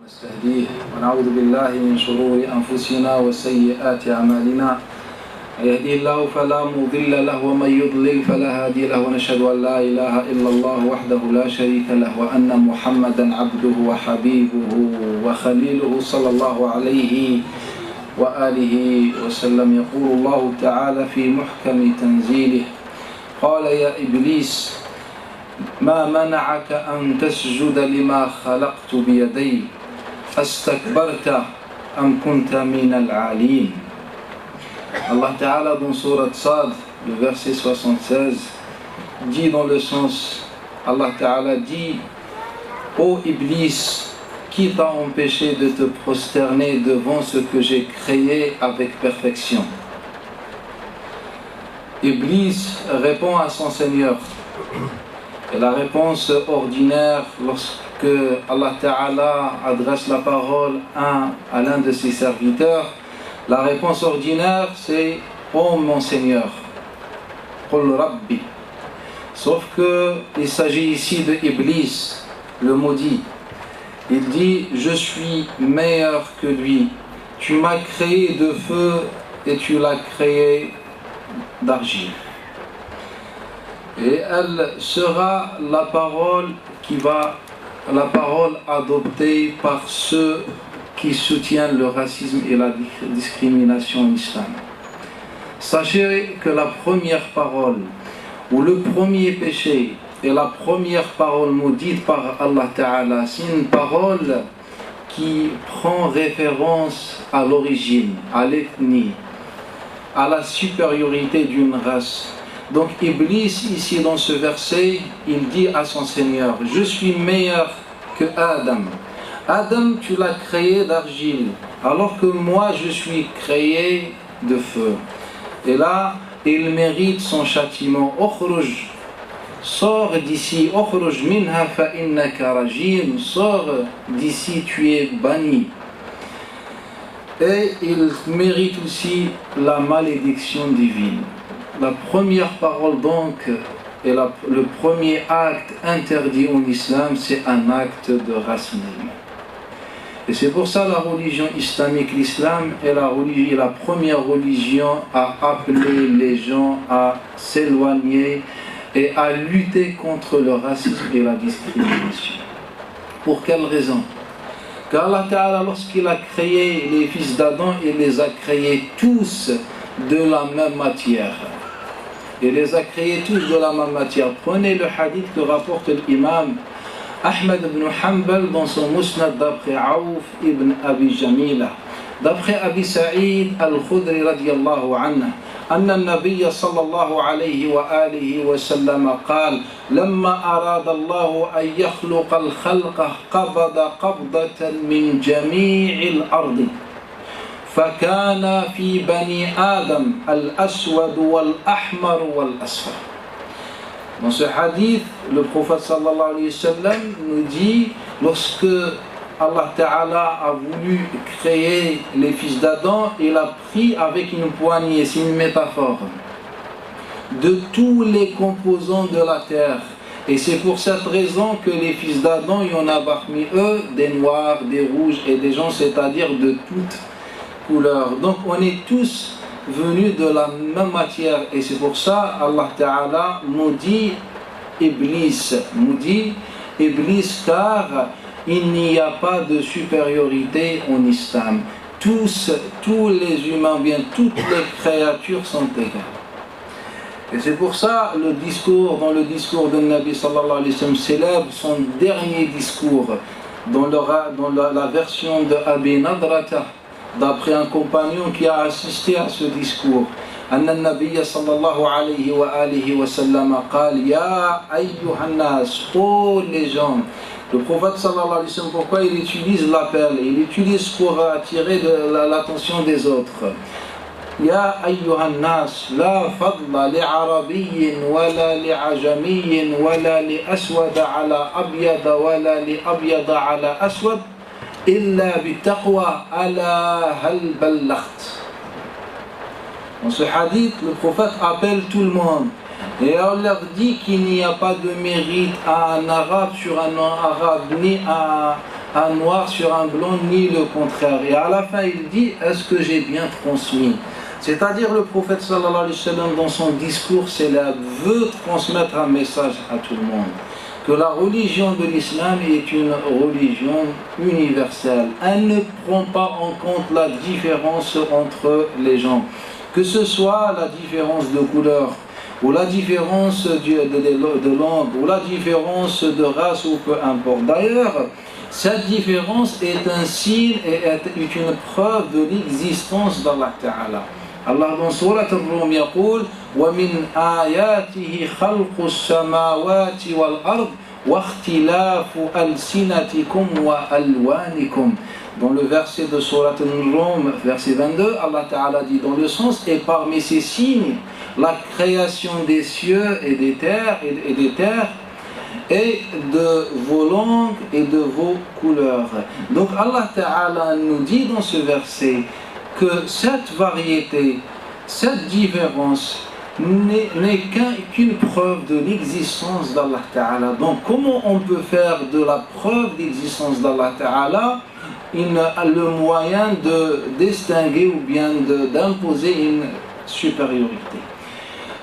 نستهديه ونعوذ بالله من شرور أنفسنا وسيئات أعمالنا يهدي الله فلا مضل له ومن يضلل فلا هادي له ونشهد أن لا إله إلا الله وحده لا شريك له وأن محمدا عبده وحبيبه وخليله صلى الله عليه وآله وسلم. يقول الله تعالى في محكم تنزيله: قال يا إبليس ما منعك أن تسجد لما خلقت بيدي أستكبرت أم كنت من العالين. Allah Ta'ala dans Surat Sad, le verset 76, dit dans le sens, Allah Ta'ala dit: ô Iblis, qui t'a empêché de te prosterner devant ce que j'ai créé avec perfection? Iblis répond à son Seigneur. Et la réponse ordinaire lorsque Allah Ta'ala adresse la parole à l'un de ses serviteurs, la réponse ordinaire c'est: ô mon Seigneur, Qul Rabbi. Sauf qu'il s'agit ici de Iblis, le maudit. Il dit: je suis meilleur que lui. Tu m'as créé de feu et tu l'as créé d'argile. Et elle sera la parole adoptée par ceux qui soutiennent le racisme et la discrimination en islam. Sachez que la première parole ou le premier péché et la première parole maudite par Allah Ta'ala, c'est une parole qui prend référence à l'origine, à l'ethnie, à la supériorité d'une race. Donc Iblis, ici dans ce verset, il dit à son Seigneur: je suis meilleur que Adam. Adam, tu l'as créé d'argile, alors que moi je suis créé de feu. Et là, il mérite son châtiment. Okhruj, sors d'ici. Okhruj minha fa innaka rajim. Sors d'ici, tu es banni. Et il mérite aussi la malédiction divine. La première parole donc et le premier acte interdit en islam, c'est un acte de racisme. Et c'est pour ça la religion islamique, l'islam, est la première religion à appeler les gens à s'éloigner et à lutter contre le racisme et la discrimination. Pour quelle raison? Car Allah Ta'ala, lorsqu'il a créé les fils d'Adam, il les a créés tous de la même matière. Il les a créés tous de la même matière. Prenez le hadith que rapporte l'imam Ahmed ibn Hanbal dans son Musnad d'après Aouf ibn Abi Jamila. D'après Abi Sa'id al-Khudri radiyallahu anhu, أن النبي صلى الله عليه وآله وسلم قال: لما أراد الله أن يخلق الخلق قبض قبضة من جميع الأرض فكان في بني آدم الأسود والأحمر والأصفر. Dans ce hadith, le prophète sallallahu alayhi wa sallam nous dit, lorsque Allah Ta'ala a voulu créer les fils d'Adam, il a pris avec une poignée, c'est une métaphore, de tous les composants de la terre. Et c'est pour cette raison que les fils d'Adam, il y en a parmi eux des noirs, des rouges et des gens, c'est-à-dire de toutes couleurs. Donc on est tous venus de la même matière. Et c'est pour ça Allah Ta'ala maudit Iblis, car il n'y a pas de supériorité en islam. Tous les humains, bien toutes les créatures sont égales. Et c'est pour ça dans le discours de Nabi sallallahu alayhi wa sallam célèbre son dernier discours dans la version de Abi Nadrata, d'après un compagnon qui a assisté à ce discours. أن النبي صلى الله عليه وآله وسلم قال يا أيها الناس, ô les gens. Le prophète sallallahu alayhi wa sallam, pourquoi il utilise l'appel? Il utilise pour attirer l'attention des autres. يا أيها الناس لا فضل لعربي ولا لعجمي ولا لأسود على أبيض ولا لأبيض على أسود إلا بالتقوى ألا هل بلغت. Dans ce hadith, le prophète appelle tout le monde et on leur dit qu'il n'y a pas de mérite à un arabe sur un non-arabe, ni à un noir sur un blanc, ni le contraire. Et à la fin, il dit, est-ce que j'ai bien transmis? C'est-à-dire le prophète sallallahu alayhi wa sallam, dans son discours célèbre, veut transmettre un message à tout le monde. Que la religion de l'islam est une religion universelle. Elle ne prend pas en compte la différence entre les gens. Que ce soit la différence de couleur, ou la différence de langue, ou la différence de race, ou peu importe. D'ailleurs, cette différence est un signe et est une preuve de l'existence d'Allah Ta'ala. Allah dans Surat Al-Rum يقول وَمِنْ آيَاتِهِ خَلْقُ السَّمَاوَاتِ وَالْأَرْضِ وَاخْتِلَافُ أَلْسِنَتِكُمْ وَأَلْوَانِكُمْ. Dans le verset de Surat Al-Rum, verset 22, Allah Ta'ala dit dans le sens, et parmi ces signes, la création des cieux et des terres, et de vos langues et de vos couleurs. Donc Allah Ta'ala nous dit dans ce verset que cette variété, cette différence n'est qu'une preuve de l'existence d'Allah Ta'ala. Donc comment on peut faire de la preuve d'existence d'Allah Ta'ala le moyen de distinguer ou bien d'imposer une supériorité?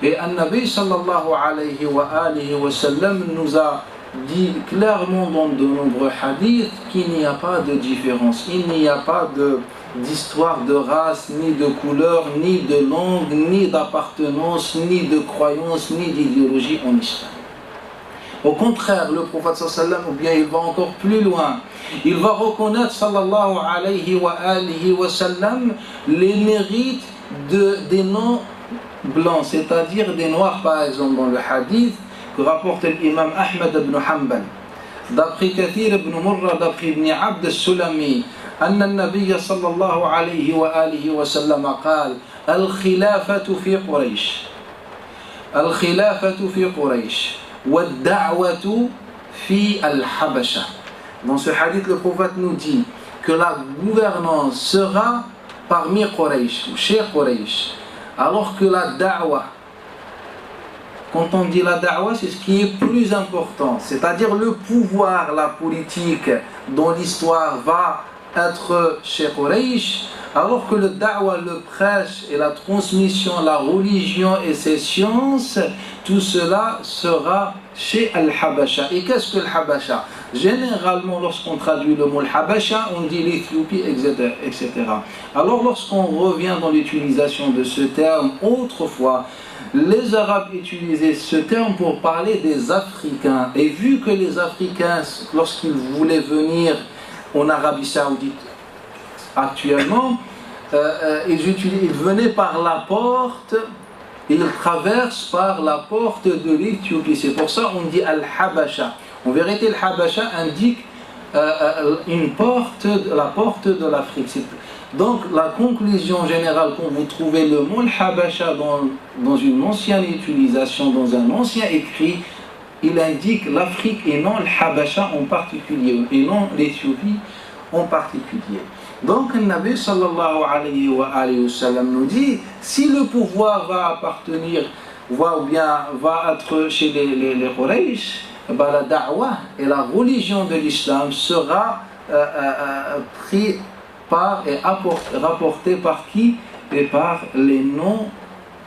Et An-Nabi sallallahu alayhi wa sallam nous a dit clairement dans de nombreux hadiths qu'il n'y a pas de différence, il n'y a pas d'histoire de race, ni de couleur, ni de langue, ni d'appartenance, ni de croyance, ni d'idéologie en islam. Au contraire, le prophète sallallahu alayhi wa sallam, ou bien il va encore plus loin, il va reconnaître sallallahu alayhi wa sallam les mérites des noms blancs, c'est-à-dire des noirs, par exemple dans le hadith que rapporte l'imam Ahmed ibn Hanbal d'après Kathir ibn Murra, d'après ibn Abd al-Sulami, أن النبي صلى الله عليه وآله وسلم قال الخلافة في قريش والدعوة في الحبشة. Dans ce hadith, le prophète nous dit que la gouvernance sera parmi Quraysh, ou chez Quraysh, alors que la da'wa, quand on dit la da'wa, c'est ce qui est plus important, c'est-à-dire le pouvoir, la politique dans l'histoire va être chez Quraysh, alors que le da'wa, le prêche et la transmission, la religion et ses sciences, tout cela sera chez Al-Habasha. Et qu'est-ce que Al-Habasha? Généralement, lorsqu'on traduit le mot Al-Habasha, on dit l'Éthiopie, etc. Alors, lorsqu'on revient dans l'utilisation de ce terme, autrefois, les Arabes utilisaient ce terme pour parler des Africains. Et vu que les Africains, lorsqu'ils voulaient venir en Arabie Saoudite actuellement, ils venaient par la porte, ils traversent par la porte de l'Éthiopie. C'est pour ça qu'on dit Al-Habasha. En vérité, Al-Habasha indique la porte de l'Afrique. Donc la conclusion générale, quand vous trouvez le mot Al-Habasha dans une ancienne utilisation, dans un ancien écrit, il indique l'Afrique et non Al-Habasha en particulier, et non l'Éthiopie en particulier. Donc le Nabi sallallahu alayhi wa sallam nous dit, si le pouvoir va être chez les Quraysh, la da'wa et la religion de l'islam sera pris par et rapporté par qui? Et par les non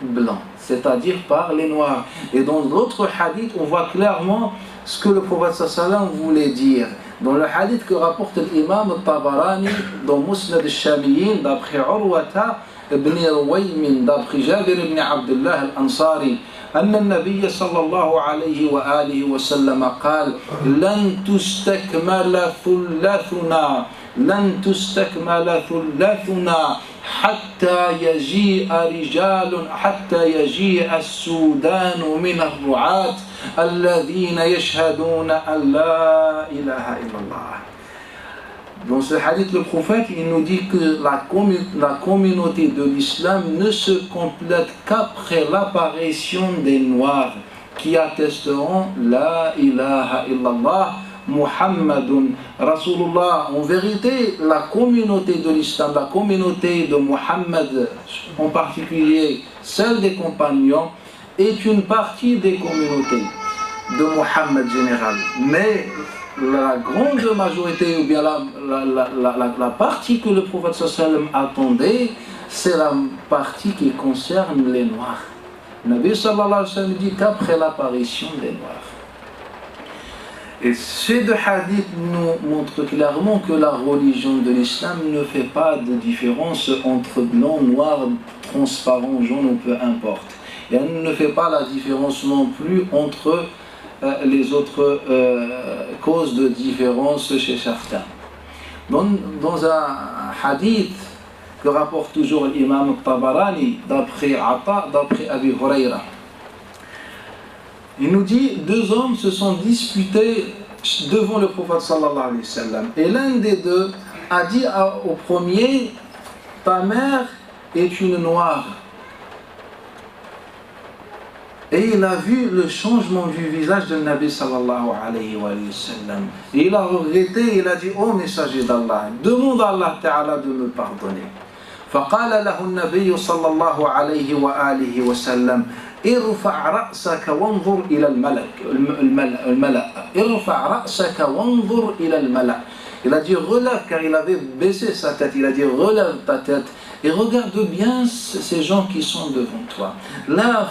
blancs, c'est-à-dire par les noirs. Et dans d'autres hadiths, on voit clairement ce que le prophète sallallahu alayhi wa sallam voulait dire. Dans le hadith que rapporte l'imam al-Tabarani dans Musnad al-Shamiyin, d'après Urwata ibn Ruwaymin, d'après Jabir ibn Abdullah al-Ansari, أن النبي صلى الله عليه وآله وسلم قال لن تستكمل ثلثنا حتى يجيء السودان من الرعاة الذين يشهدون أن لا إله إلا الله. Dans ce hadith, le prophète, il nous dit que la communauté de l'islam ne se complète qu'après l'apparition des Noirs qui attesteront La ilaha illallah Muhammadun Rasulullah. En vérité, la communauté de l'islam, la communauté de Muhammad, en particulier celle des compagnons, est une partie des communautés de Muhammad général. Mais la grande majorité, ou bien la partie que le prophète sallam attendait, c'est la partie qui concerne les Noirs. Le Nabi sallallahu alayhi wa sallam dit qu'après l'apparition des Noirs. Et ces deux hadiths nous montrent clairement que la religion de l'islam ne fait pas de différence entre blanc, noir, transparent, jaune ou peu importe. Et elle ne fait pas la différence non plus entre les autres causes de différence chez certains. Dans un hadith que rapporte toujours l'imam Tabarani d'après Ata, d'après Abi Huraira, il nous dit, deux hommes se sont disputés devant le prophète sallallahu alayhi wa sallam. Et l'un des deux a dit au premier, ta mère est une noire. Et il a vu le changement du visage de Nabi sallallahu alayhi wa sallam. Et il a regretté, il a dit, oh messager d'Allah, demande à Allah ta'ala de me pardonner. فقال له النبي صلى الله عليه وآله وسلم ارفع رأسك وانظر إلى الملأ ارفع رأسك وانظر إلى الملأ. Il a dit relève, car il avait baissé sa tête, il a dit relève ta tête et regarde bien ces gens qui sont devant toi. لا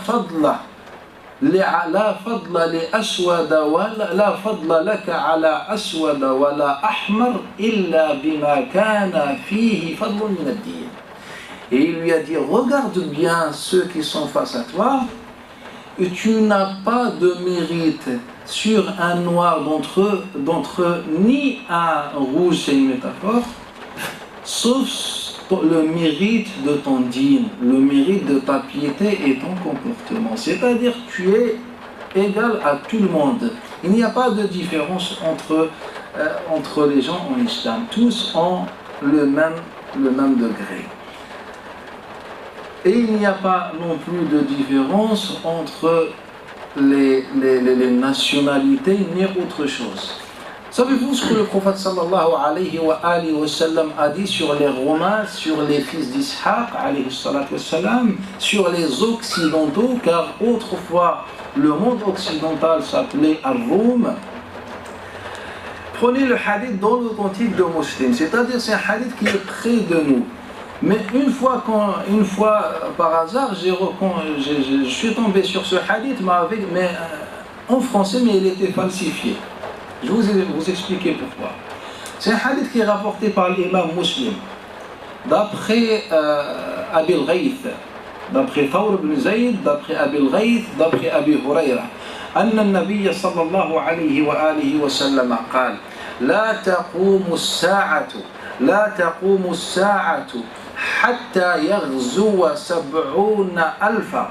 فضل لأسود ولا لا فضل لك على أسود ولا أحمر إلا بما كان فيه فضل من الدين. Et il lui a dit, regarde bien ceux qui sont face à toi, et tu n'as pas de mérite sur un noir d'entre eux, ni un rouge, c'est une métaphore, sauf le mérite de ton dîne, le mérite de ta piété et ton comportement. C'est-à-dire que tu es égal à tout le monde. Il n'y a pas de différence entre les gens en islam. Tous ont le même degré. Et il n'y a pas non plus de différence entre les nationalités ni autre chose. Savez-vous ce que le prophète sallallahu alayhi wa sallam a dit sur les Romains, sur les fils d'Ishaq alayhi salatu wa sallam, sur les Occidentaux, car autrefois le monde occidental s'appelait Ar-Rum. Prenez le hadith dans l'authentique de Muslim, c'est-à-dire c'est un hadith qui est près de nous. Mais une fois par hasard, je suis tombé sur ce hadith, mais en français, mais il était falsifié. Je vais vous expliquer pourquoi. C'est un hadith qui est rapporté par l'imam Muslim, d'après Abi al-Ghayth, d'après Thawr ibn Zayd, d'après Abi al-Ghayth, d'après Abi Huraira. أن النبي صلى الله عليه وآله وسلم قال لا تقوم الساعة حتى يغزو 70,000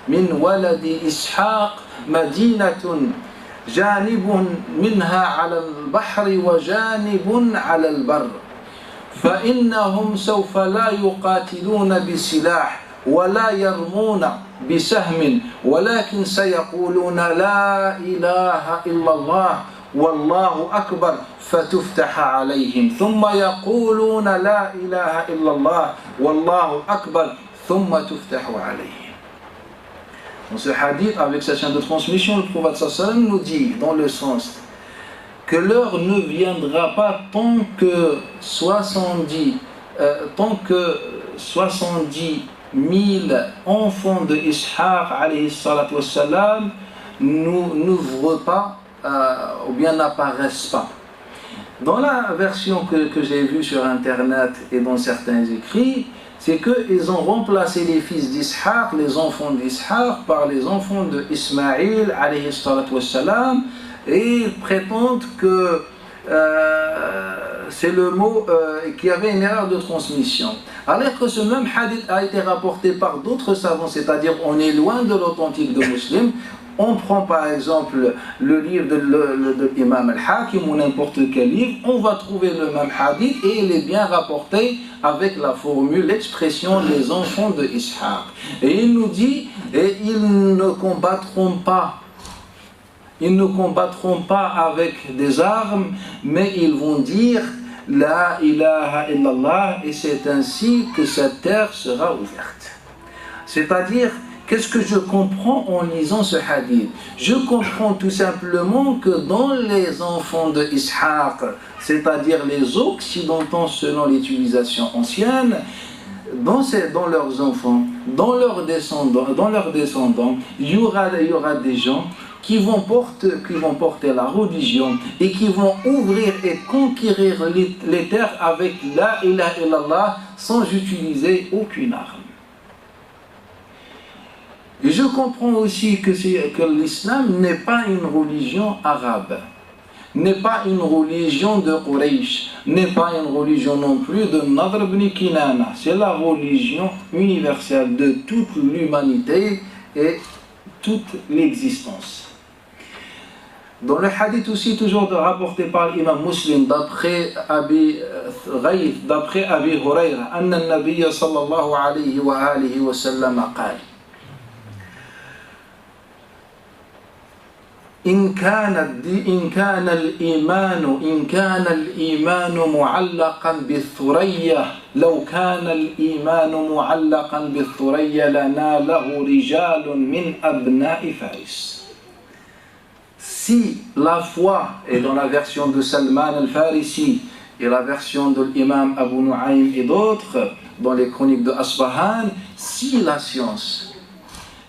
من ولد إسحاق مدينة جانب منها على البحر وجانب على البر فإنهم سوف لا يقاتلون بسلاح ولا يرمون بسهم ولكن سيقولون لا إله إلا الله والله أكبر فتفتح عليهم ثم يقولون لا إله إلا الله والله أكبر ثم تفتح عليهم. Dans ce hadith, avec sa chaîne de transmission, le prophète sallam nous dit dans le sens que l'heure ne viendra pas tant que 70 000 enfants de Ishaq alayhi salatu wassalam n'ouvrent pas ou bien n'apparaissent pas. Dans la version que j'ai vue sur internet et dans certains écrits, c'est qu'ils ont remplacé les fils d'Ishaq, les enfants d'Ishaq, par les enfants de Ismaïl alayhi salatu wassalam, et ils prétendent que c'est le mot qu'il y avait une erreur de transmission. Alors que ce même hadith a été rapporté par d'autres savants, c'est-à-dire on est loin de l'authentique de Muslim. On prend par exemple le livre de l'imam al-Hakim ou n'importe quel livre, on va trouver le même hadith et il est bien rapporté avec la formule, l'expression les enfants de Ishaq. Et il nous dit, et ils ne combattront pas avec des armes, mais ils vont dire La ilaha illallah, et c'est ainsi que cette terre sera ouverte. C'est-à-dire qu'est-ce que je comprends en lisant ce hadith? Je comprends tout simplement que dans les enfants de Ishaq, c'est-à-dire les occidentaux selon l'utilisation ancienne, dans leurs enfants, dans leurs descendants, il y aura des gens qui vont porter la religion et qui vont ouvrir et conquérir les terres avec la ilaha illallah sans utiliser aucune arme. Et je comprends aussi que l'islam n'est pas une religion arabe, n'est pas une religion de Quraysh, n'est pas une religion non plus de Nadr ibn Kinana. C'est la religion universelle de toute l'humanité et toute l'existence. Dans le hadith aussi, toujours rapporté par l'imam Muslim, d'après Abi Hurayra, أن النبي صلى الله عليه وآله وسلم قال إن كان الإيمان معلقا بالثريا لو كان الإيمان معلقا بالثريا لناله رجال من أبناء فارس. Si la foi est dans la version de Salman al-Farisi et la version de l'imam Abu Nu'aym et d'autres dans les chroniques de Asbahan, si la science,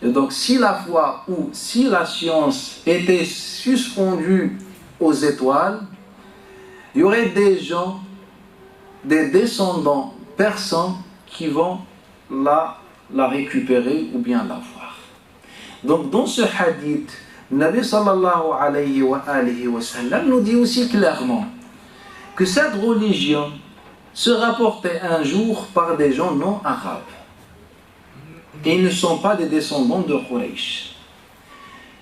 et donc si la foi ou si la science était suspendue aux étoiles, il y aurait des gens, des descendants persans qui vont la récupérer ou bien la voir. Donc dans ce hadith, Nabi sallallahu alayhi wa sallam nous dit aussi clairement que cette religion se rapportait un jour par des gens non arabes. Et ils ne sont pas des descendants de Quraysh.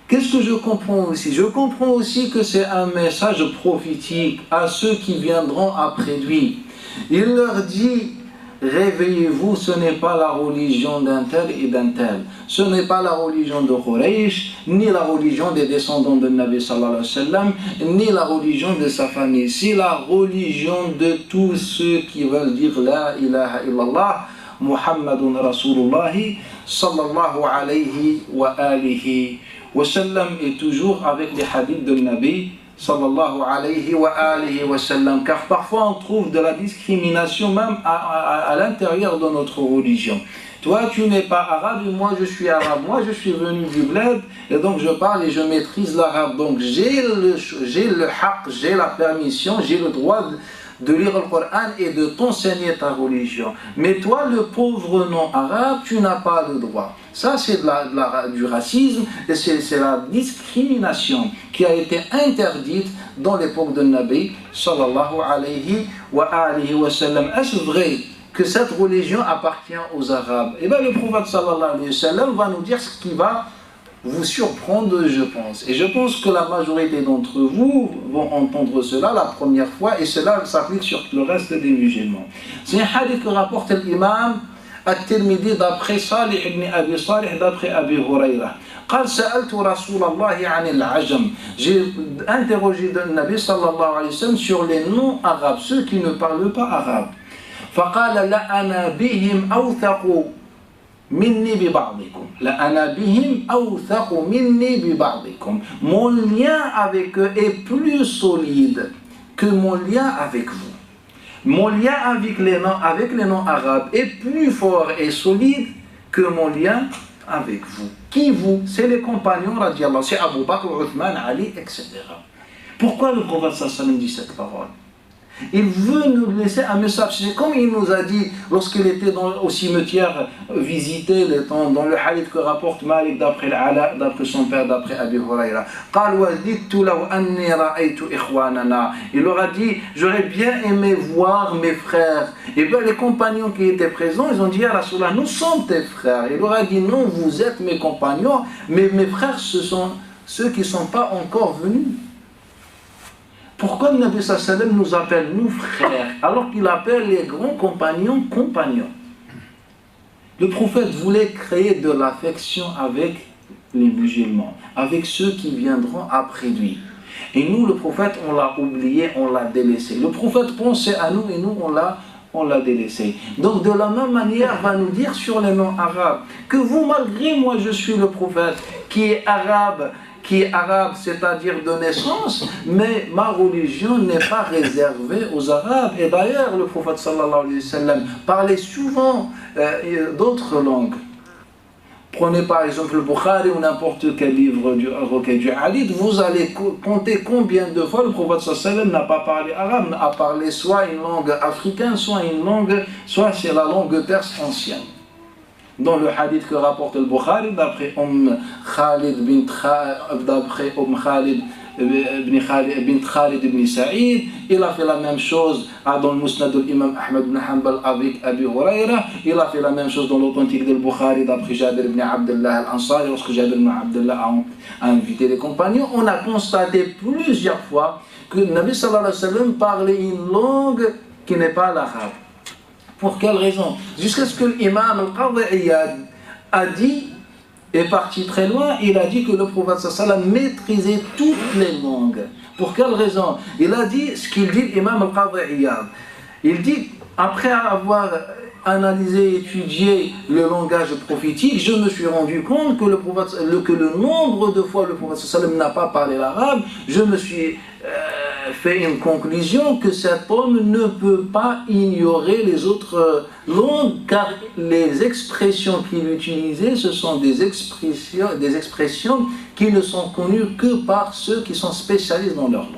Qu'est-ce que je comprends aussi? Je comprends aussi que c'est un message prophétique à ceux qui viendront après lui. Il leur dit: réveillez-vous, ce n'est pas la religion d'un tel et d'un tel. Ce n'est pas la religion de Quraysh, ni la religion des descendants de Nabi sallallahu alayhi wa sallam, ni la religion de sa famille. C'est la religion de tous ceux qui veulent dire la ilaha illallah, Muhammadun Rasulullah sallallahu alayhi wa alihi wa sallam, et toujours avec les hadiths de Nabi sallallahu alayhi wa sallam, car parfois on trouve de la discrimination même à l'intérieur de notre religion. Toi tu n'es pas arabe et moi je suis arabe, moi je suis venu du bled et donc je parle et je maîtrise l'arabe, donc j'ai le haqq, j'ai la permission, j'ai le droit de lire le Coran et de t'enseigner ta religion. Mais toi, le pauvre non-arabe, tu n'as pas le droit. Ça, c'est du racisme et c'est la discrimination qui a été interdite dans l'époque de Nabi sallallahu alayhi wa sallam. Est-ce vrai que cette religion appartient aux Arabes? Eh bien, le prophète sallallahu alayhi wa sallam va nous dire ce qui va vous surprendre, je pense. Et je pense que la majorité d'entre vous vont entendre cela la première fois, et cela s'applique sur le reste des musulmans. C'est un hadith que rapporte l'imam At-Tirmidhi d'après Salih ibn Abi Salih, d'après Abi Hurayra. قال سألت رسول الله عن العجم. J'ai interrogé le Nabi sallallahu alayhi wa sallam sur les non-arabes, ceux qui ne parlent pas arabe. فقال لأنا بهم أوثق minni bi ba'dikum. La ana bihim awthaqu minni bi ba'dikum. Mon lien avec eux est plus solide que mon lien avec vous. Mon lien avec les non-arabes est plus fort et solide que mon lien avec vous. Qui vous? C'est les compagnons radiallahu, c'est Abu Bakr, Uthman, Ali, etc. Pourquoi le prophète sallallahu alayhi wa sallam dit cette parole? Il veut nous laisser un message. C'est comme il nous a dit lorsqu'il était au cimetière visiter les tombes, dans le hadith que rapporte Malik d'après son père, d'après Abi Hurayra. Il leur a dit: j'aurais bien aimé voir mes frères. Et bien les compagnons qui étaient présents, ils ont dit: Ya Rasulallah, nous sommes tes frères. Il leur a dit: non, vous êtes mes compagnons, mais mes frères, ce sont ceux qui ne sont pas encore venus. Pourquoi le Nabi sallallahu alayhi wa sallam nous appelle nous frères, alors qu'il appelle les grands compagnons compagnons? Le prophète voulait créer de l'affection avec les musulmans, avec ceux qui viendront après lui. Et nous, le prophète, on l'a oublié, on l'a délaissé. Le prophète pensait à nous et nous, on l'a on l'a délaissé. Donc de la même manière, va nous dire sur les noms arabes que vous, malgré moi, je suis le prophète qui est arabe, c'est-à-dire de naissance, mais ma religion n'est pas réservée aux Arabes. Et d'ailleurs, le prophète sallallahu alayhi wa sallam parlait souvent d'autres langues. Prenez par exemple le Bukhari ou n'importe quel livre du recueil du Hadith, vous allez compter combien de fois le prophète sallallahu alayhi wa sallam n'a pas parlé arabe, a parlé soit une langue africaine, soit c'est la langue perse ancienne. Dans le hadith que rapporte le Bukhari, d'après Khalid bint Khalid ibn Saïd, il a fait la même chose dans le Musnad de l'imam Ahmed ibn Hanbal avec Abi Huraira, il a fait la même chose dans l'authentique de Bukhari d'après Jabir ibn Abdullah al-Ansari, lorsque Jabir ibn Abdullah a invité les compagnons. On a constaté plusieurs fois que le Nabi sallallahu alayhi wa sallam parlait une langue qui n'est pas l'arabe. Pour quelle raison? Jusqu'à ce que l'imam al-Qadhi Iyad a dit, est parti très loin, il a dit que le prophète sallallahu alayhi wa sallam maîtrisait toutes les langues. Pour quelle raison? Il a dit ce qu'il dit l'imam al-Qadhi Iyad. Il dit, après avoir analysé, étudié le langage prophétique, je me suis rendu compte que le nombre de fois le prophète sallallahu alayhi wa sallam n'a pas parlé l'arabe. Je me suis fait une conclusion que cet homme ne peut pas ignorer les autres langues, car les expressions qu'il utilisait, ce sont des expressions qui ne sont connues que par ceux qui sont spécialistes dans leur langue.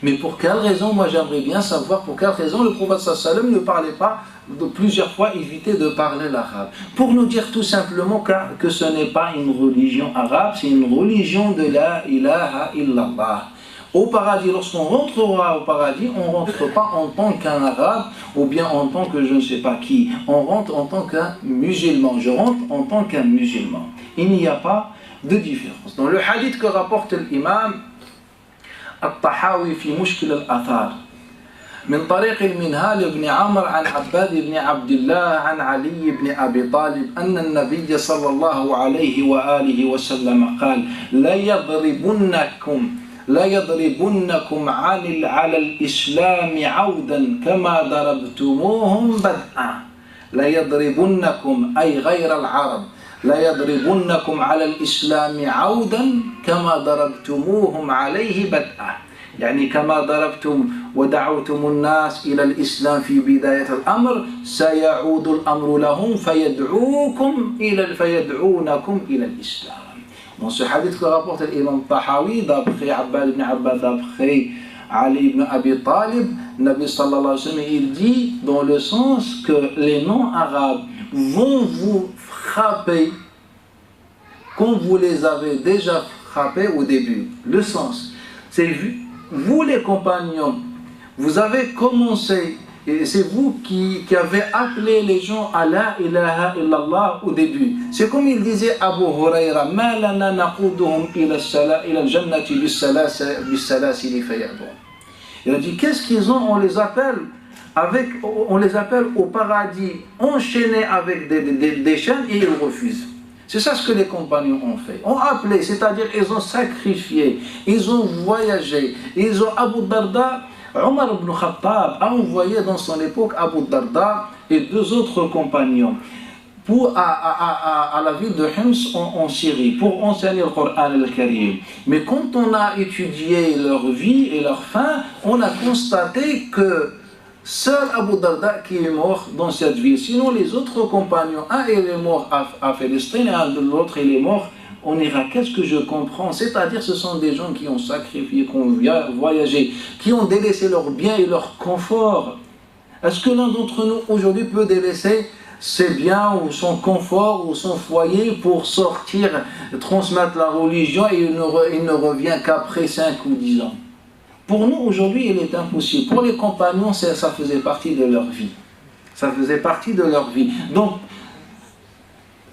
Mais pour quelle raison, moi j'aimerais bien savoir pour quelle raison le prophète sallallahu alayhi wa sallam ne parlait pas de plusieurs fois, éviter de parler l'arabe. Pour nous dire tout simplement que ce n'est pas une religion arabe, c'est une religion de la ilaha illallah. Au paradis, lorsqu'on rentrera au paradis, on ne rentre pas en tant qu'un arabe ou bien en tant que je ne sais pas qui. On rentre en tant qu'un musulman. Je rentre en tant qu'un musulman. Il n'y a pas de différence. Dans le hadith que rapporte l'imam الطحاوي في مشكل الآثار من طريق المنهال بن عمرو عن عباد بن عبد الله عن علي بن أبي طالب أن النبي صلى الله عليه وآله وسلم قال لا يضربنكم على الإسلام عودا كما ضربتموهم بدءا لا يضربنكم أي غير العرب لا يضربنكم على الإسلام عودا كما ضربتموهم عليه بدءا يعني كما ضربتم ودعوتم الناس إلى الإسلام في بداية الأمر سيعود الأمر لهم فيدعونكم إلى الإسلام. Dans ce hadith que rapporte l'imam Tahawi, d'après Abbad ibn Abbad, d'après Ali ibn Abi Talib, Nabi sallallahu alayhi wa sallam, il dit dans le sens que les noms arabes vont vous frapper comme vous les avez déjà frappés au début. Le sens, c'est vous les compagnons, vous avez commencé, et c'est vous qui avez appelé les gens à la ilaha illallah au début. C'est comme il disait Abu Huraira, ma lana naquduhum ila al-jannati bis-salasil fayadun. Il a dit, qu'est-ce qu'ils ont? On les appelle au paradis, enchaînés avec des chaînes, et ils refusent. C'est ça ce que les compagnons ont fait. Ont appelé, c'est-à-dire ils ont sacrifié, ils ont voyagé, ils ont Abu Darda, Omar ibn Khattab a envoyé dans son époque Abu Darda et deux autres compagnons à la ville de Hims en Syrie pour enseigner le Coran al-Karim. Mais quand on a étudié leur vie et leur fin, on a constaté que seul Abu Darda qui est mort dans cette ville. Sinon les autres compagnons, un il est mort à Palestine et l'autre il est mort en Irak. Qu'est-ce que je comprends? C'est-à-dire ce sont des gens qui ont sacrifié, qui ont voyagé, qui ont délaissé leurs biens et leur confort. Est-ce que l'un d'entre nous aujourd'hui peut délaisser ses biens ou son confort ou son foyer pour sortir, transmettre la religion et il ne revient qu'après 5 ou 10 ans? Pour nous aujourd'hui il est impossible. Pour les compagnons ça faisait partie de leur vie. Ça faisait partie de leur vie. Donc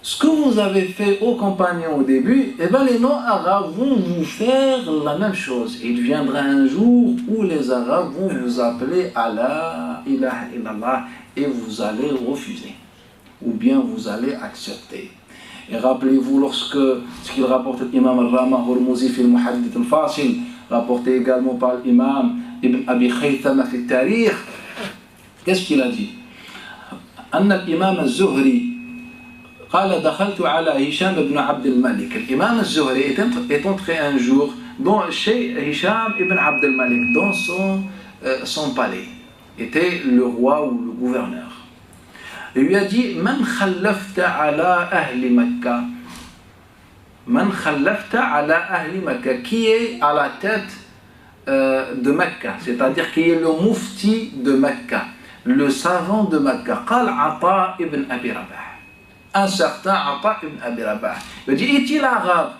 ce que vous avez fait aux compagnons au début, eh bien les non-arabes vont vous faire la même chose. Il viendra un jour où les arabes vont vous appeler à la ilaha illallah et vous allez refuser. Ou bien vous allez accepter. Et rappelez-vous lorsque ce qu'il rapporte l'imam al-Rama Hurmuzi fi al-Muhaddith al-Fasil, rapporté également par l'imam Ibn Abi Khaythama fi al-Tarikh, Qu'est-ce qu'il a dit? أن الإمام الزهري قال دخلت على هشام بن عبد الملك. الإمام الزهري est entré un jour chez Hisham ibn Abd al-Malik dans son palais. Était le roi ou le gouverneur. Il lui a dit من خلفت على أهل مكة. من خلفت على أهل مكة. Qui est à la tête de Mecca, c'est-à-dire qui est le mufti de Mecca, le savant de Mecca. قال عطاء ibn Abi Rabah. Un certain Ata ibn Abi Rabah. Il dit, est-il arabe?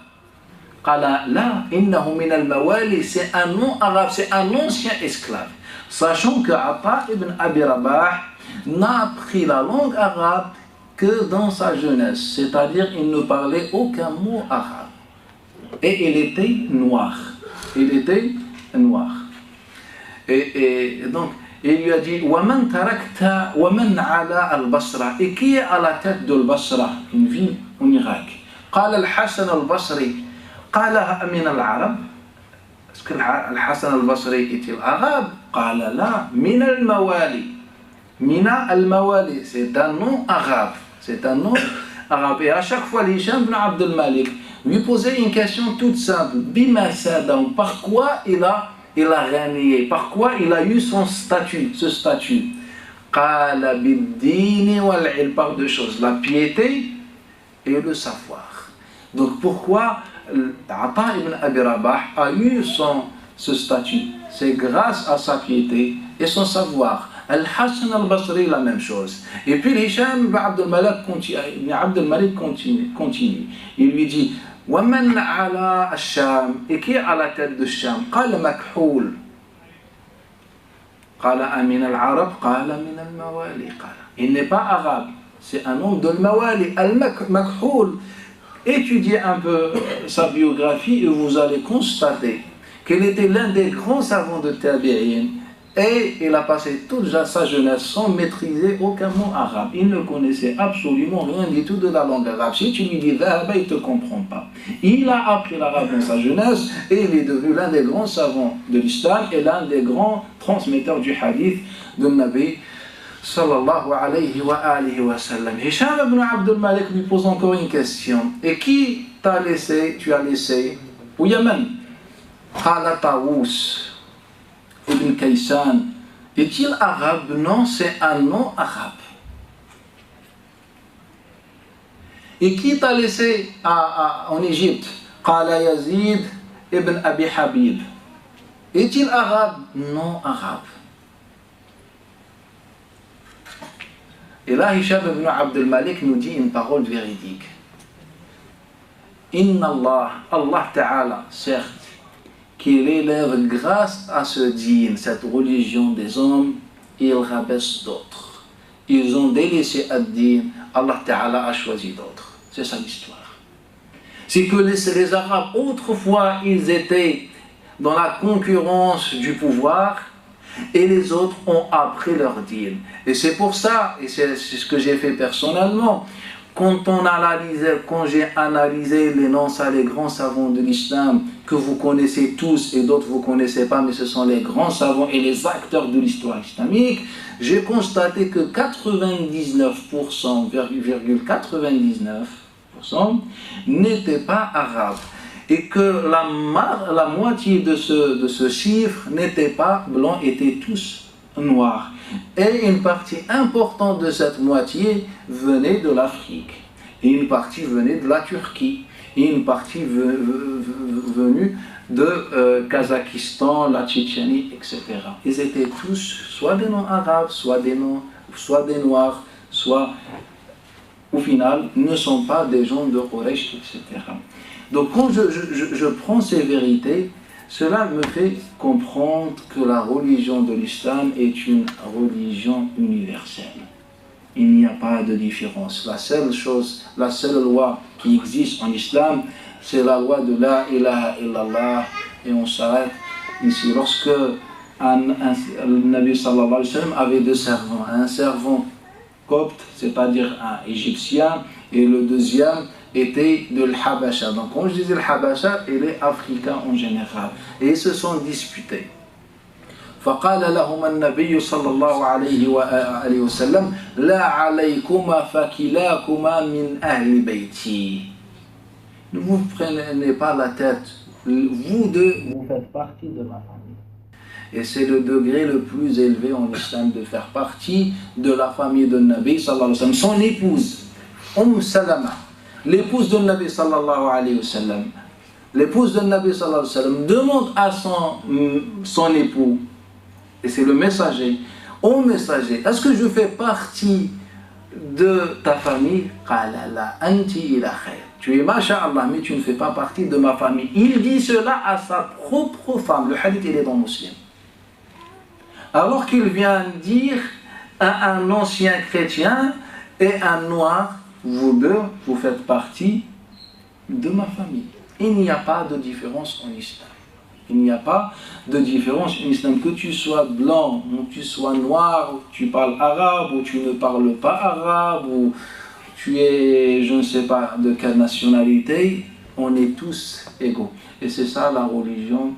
قال لا إنه من الموالي. C'est un nom arabe, c'est un ancien esclave. Sachant que Ata ibn Abi Rabah n'a appris la langue arabe que dans sa jeunesse, c'est-à-dire il ne parlait aucun mot arabe. Et il était noir. Il était noir. Et donc, il lui a dit وَمَنْ تَرَكْتَ وَمَنْ عَلَى الْبَصْرَةِ. Et qui est à la tête de Basra, une ville en Irak? قال الحسن البصري. قالها من العرب. Est-ce que الحسن البصري est-il arabe? قال لا من الموالي. من الموالي, c'est un nom arabe. C'est un nom arabe. Et à chaque fois, Hisham ibn Abd al-Malik lui posait une question toute simple. بما سادهم. Par quoi il a régné, par quoi il a eu son statut, ce statut. قال بالدين والعلم. Par deux choses, la piété et le savoir. Donc pourquoi Ata ibn Abi Rabah a eu ce statut? C'est grâce à sa piété et son savoir. Al-Hassan al-Basri, la même chose. Et puis Hisham ibn Abd al-Malik continue. Il lui dit وَمَنْ عَلَى الشام. Et qui est à la tête de Sham? قال مكحول. قال أمين العرب. قال من الموالي. قال. Il n'est pas arabe, c'est un nom de Mawali. Al-Makhoul. Étudiez un peu sa biographie et vous allez constater qu'il était l'un des grands savants de Tabi'in. Et il a passé toute sa jeunesse sans maîtriser aucun mot arabe. Il ne connaissait absolument rien du tout de la langue arabe. Si tu lui dis Dhahaba, il ne te comprend pas. Il a appris l'arabe dans sa jeunesse et il est devenu l'un des grands savants de l'islam et l'un des grands transmetteurs du hadith de Nabi sallallahu alayhi wa alihi wa sallam. Hisham ibn Abd al-Malik lui pose encore une question. Et qui t'a laissé, tu as laissé au Yémen? Qala Tawus ibn Kaysan. Est-il arabe? Non, c'est un nom arabe. Et qui t'a laissé en Égypte? Qala Yazid ibn Abi Habib. Est-il arabe? Non arabe. Et là, Hisham ibn Abd al-Malik nous dit une parole véridique. Inna Allah Ta'ala, certes, qu'il élève grâce à ce dîn, cette religion des hommes, il rabaisse d'autres. Ils ont délaissé ad-dîn, Allah Ta'ala a choisi d'autres. C'est ça l'histoire. C'est que les Arabes, autrefois, ils étaient dans la concurrence du pouvoir et les autres ont appris leur dîn. Et c'est pour ça, et c'est ce que j'ai fait personnellement, quand j'ai analysé les noms, les grands savants de l'islam que vous connaissez tous et d'autres vous ne connaissez pas, mais ce sont les grands savants et les acteurs de l'histoire islamique, j'ai constaté que 99,99% n'étaient pas arabes et que la moitié de ce chiffre n'était pas blanc, étaient tous noirs. Et une partie importante de cette moitié venait de l'Afrique, et une partie venait de la Turquie, et une partie venue de Kazakhstan, la Tchétchénie, etc. Ils étaient tous soit des noms arabes, soit des noirs, soit au final ne sont pas des gens de Quraysh, etc. Donc quand je prends ces vérités, cela me fait comprendre que la religion de l'islam est une religion universelle. Il n'y a pas de différence. La seule loi qui existe en islam, c'est la loi de la ilaha illallah. Et on s'arrête ici. Lorsque le Nabi sallallahu alayhi wa sallam avait deux servants, un servant copte, c'est-à-dire un égyptien, et le deuxième était de l'Habasha. Donc quand je disais l'Habasha, il est africain en général. Et ils se sont disputés. فقال لهما النبي صلى الله عليه وآله وسلم لا عليكما فكلاكما من أهل بيتي. Ne vous prenez pas la tête, vous deux, vous faites partie de ma famille. Et c'est le degré le plus élevé en islam de faire partie de la famille de Nabi sallallahu alayhi wa sallam. Son épouse, Salama, l'épouse de Nabi sallallahu alayhi wa sallam, l'épouse de Nabi sallallahu alayhi wa sallam demande à son époux, et c'est le messager, ô messager, est-ce que je fais partie de ta famille? Tu es masha'Allah, mais tu ne fais pas partie de ma famille. Il dit cela à sa propre femme. Le hadith, il est dans Muslim. Alors qu'il vient dire à un ancien chrétien et un noir, vous deux, vous faites partie de ma famille. Il n'y a pas de différence en islam. Il n'y a pas de différence en islam. Que tu sois blanc, ou tu sois noir, ou tu parles arabe, ou tu ne parles pas arabe, ou tu es, je ne sais pas de quelle nationalité, on est tous égaux. Et c'est ça la religion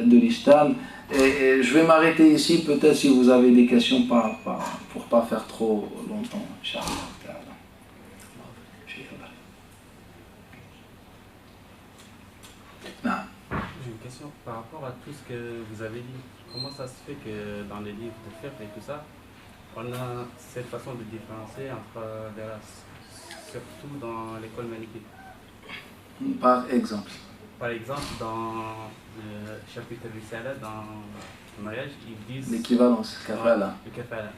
de l'islam. Et je vais m'arrêter ici, peut-être si vous avez des questions pour ne pas faire trop longtemps. J'ai une question par rapport à tout ce que vous avez dit. Comment ça se fait que dans les livres de fiqh et tout ça, on a cette façon de différencier entre les races, surtout dans l'école malikite? Par exemple? Par exemple, dans le chapitre Risala, dans le mariage, ils disent... L'équivalence, kafala. Le kafala.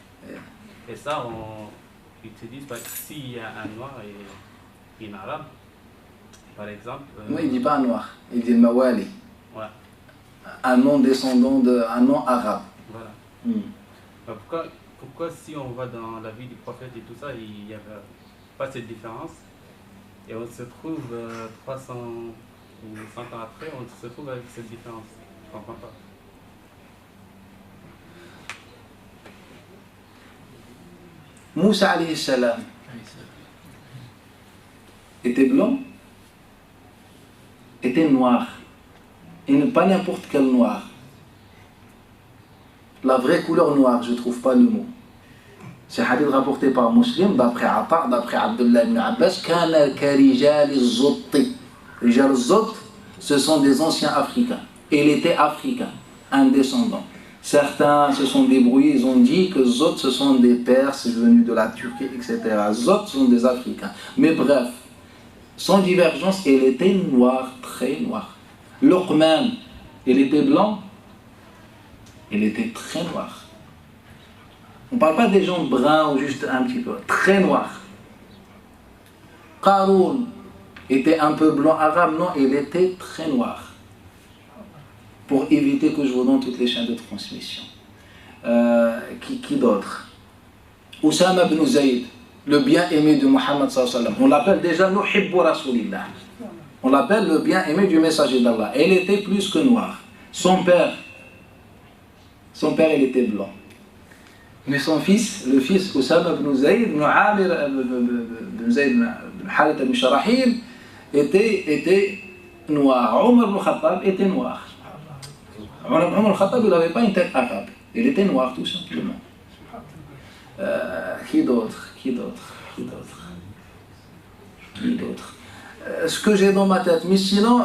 Et ça, ils te disent, s'il y a un noir et un arabe, par exemple... Non, il ne dit pas un noir, il dit mawali. Ouais. Un nom descendant d'un nom arabe. Voilà. Pourquoi si on va dans la vie du prophète et tout ça, il n'y a pas cette différence, et on se trouve 300 ou 100 ans après, on se trouve avec cette différence? Je ne comprends pas. Moussa alayhi salam était blanc, était noir, et pas n'importe quel noir. La vraie couleur noire, je ne trouve pas le mot. C'est un hadith rapporté par Muslim, d'après Atta, d'après Abdullah ibn Abbas, Kana karijal az-zotti. Rijal az-zott, ce sont des anciens africains. Et il était africain, un descendant. Certains se sont débrouillés, ils ont dit que Zot, ce sont des Perses venus de la Turquie, etc. Zot, ce sont des Africains. Mais bref, sans divergence, il était noir, très noir. Luqman, il était blanc, il était très noir. On ne parle pas des gens bruns ou juste un petit peu, très noir. Qaroun était un peu blanc arabe, non, il était très noir. Pour éviter que je vous donne toutes les chaînes de transmission. Qui d'autre? Oussama ibn Zayd, le bien-aimé de Muhammad sallallahu alayhi wa sallam. On l'appelle déjà Nuhibbu Rasulillah. On l'appelle le bien-aimé du messager d'Allah. Il était plus que noir. Son père, il était blanc. Mais son fils, le fils Oussama ibn Zayd, ibn Amir ibn Zayd ibn Haritha ibn Sharahil, était noir. Omar ibn Khattab était noir. Omar ibn Khattab, il n'avait pas une tête arabe. Il était noir, tout simplement. Qui d'autre? Ce que j'ai dans ma tête. Mais sinon,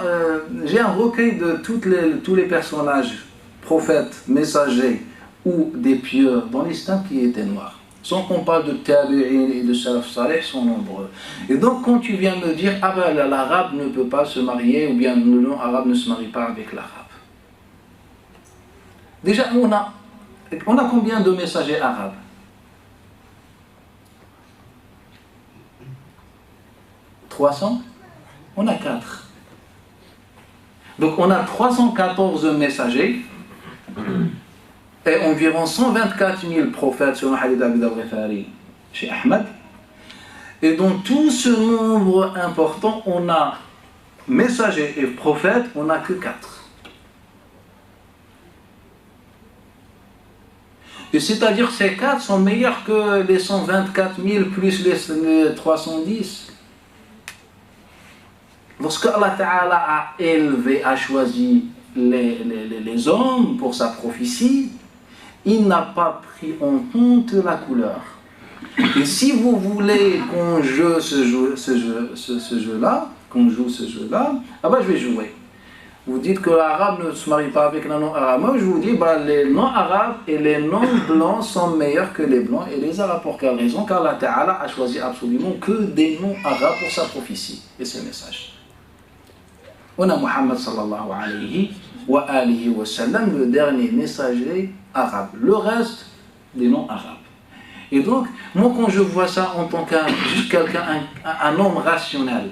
j'ai un recueil de tous les personnages, prophètes, messagers ou des pieux dans l'islam qui étaient noirs. Sans qu'on parle de tabi'in et de salaf salih, sont nombreux. Et donc quand tu viens me dire, ah ben l'arabe ne peut pas se marier, ou bien le non-arabe ne se marie pas avec l'arabe. Déjà, on a combien de messagers arabes? 300? On a 4. Donc on a 314 messagers et environ 124 000 prophètes selon Hadith Abi al-Ghifari chez Ahmed. Et dans tout ce nombre important, on a messagers et prophètes, on n'a que 4. Et c'est-à-dire que ces 4 sont meilleurs que les 124 000 plus les 310. Lorsque Allah Ta'ala a élevé, a choisi les hommes pour sa prophétie, il n'a pas pris en compte la couleur. Et si vous voulez qu'on joue ce jeu-là, ah bah je vais jouer. Vous dites que l'arabe ne se marie pas avec un non-arabe. Moi je vous dis, bah, les non-arabes et les non-blancs sont meilleurs que les blancs et les arabes. Pour quelle raison? Car Allah Ta'ala a choisi absolument que des non-arabes pour sa prophétie et ses messages. On a Muhammad sallallahu alayhi wa sallam, le dernier messager arabe. Le reste, des non-arabes. Et donc, moi quand je vois ça en tant juste quelqu'un, un homme rationnel,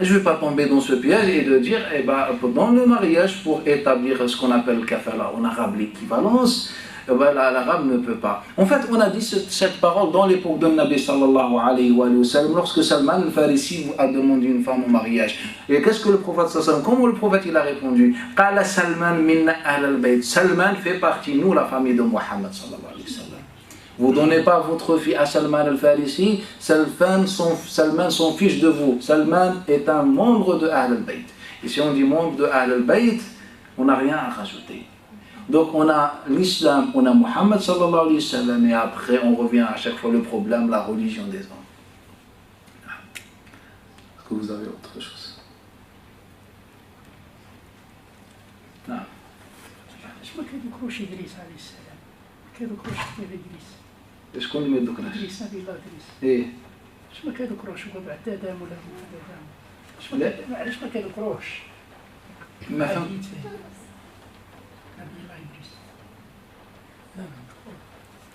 je ne vais pas tomber dans ce piège et de dire, eh ben, dans le mariage, pour établir ce qu'on appelle le kafala, en arabe l'équivalence, eh ben, l'arabe ne peut pas. En fait, on a dit cette parole dans l'époque de Nabi sallallahu alayhi wa sallam, lorsque Salman al-Farisi a demandé une femme en mariage. Et qu'est-ce que le prophète sallallahu alayhi wa sallam, comment le prophète il a répondu? Qala Salman minna ahl al-bayt. Salman fait partie, nous, la famille de Muhammad sallallahu alayhi wa sallam. Vous ne donnez pas votre fille à Salman al-Farisi, Salman s'en fiche de vous. Salman est un membre de Ahl al-Bayt. Et si on dit membre de Ahl al-Bayt, on n'a rien à rajouter. Donc on a l'islam, on a Muhammad sallallahu alayhi wa sallam, et après on revient à chaque fois le problème, la religion des hommes. Est-ce que vous avez autre chose? Non. شكون اللي ما يذكرهاش؟ إدريس نبي الله إدريس. إيه. اش ما كيذكروش هو بعد آدم ولا آدم. علاش ما كيذكروش؟ ما فهمت. نبي الله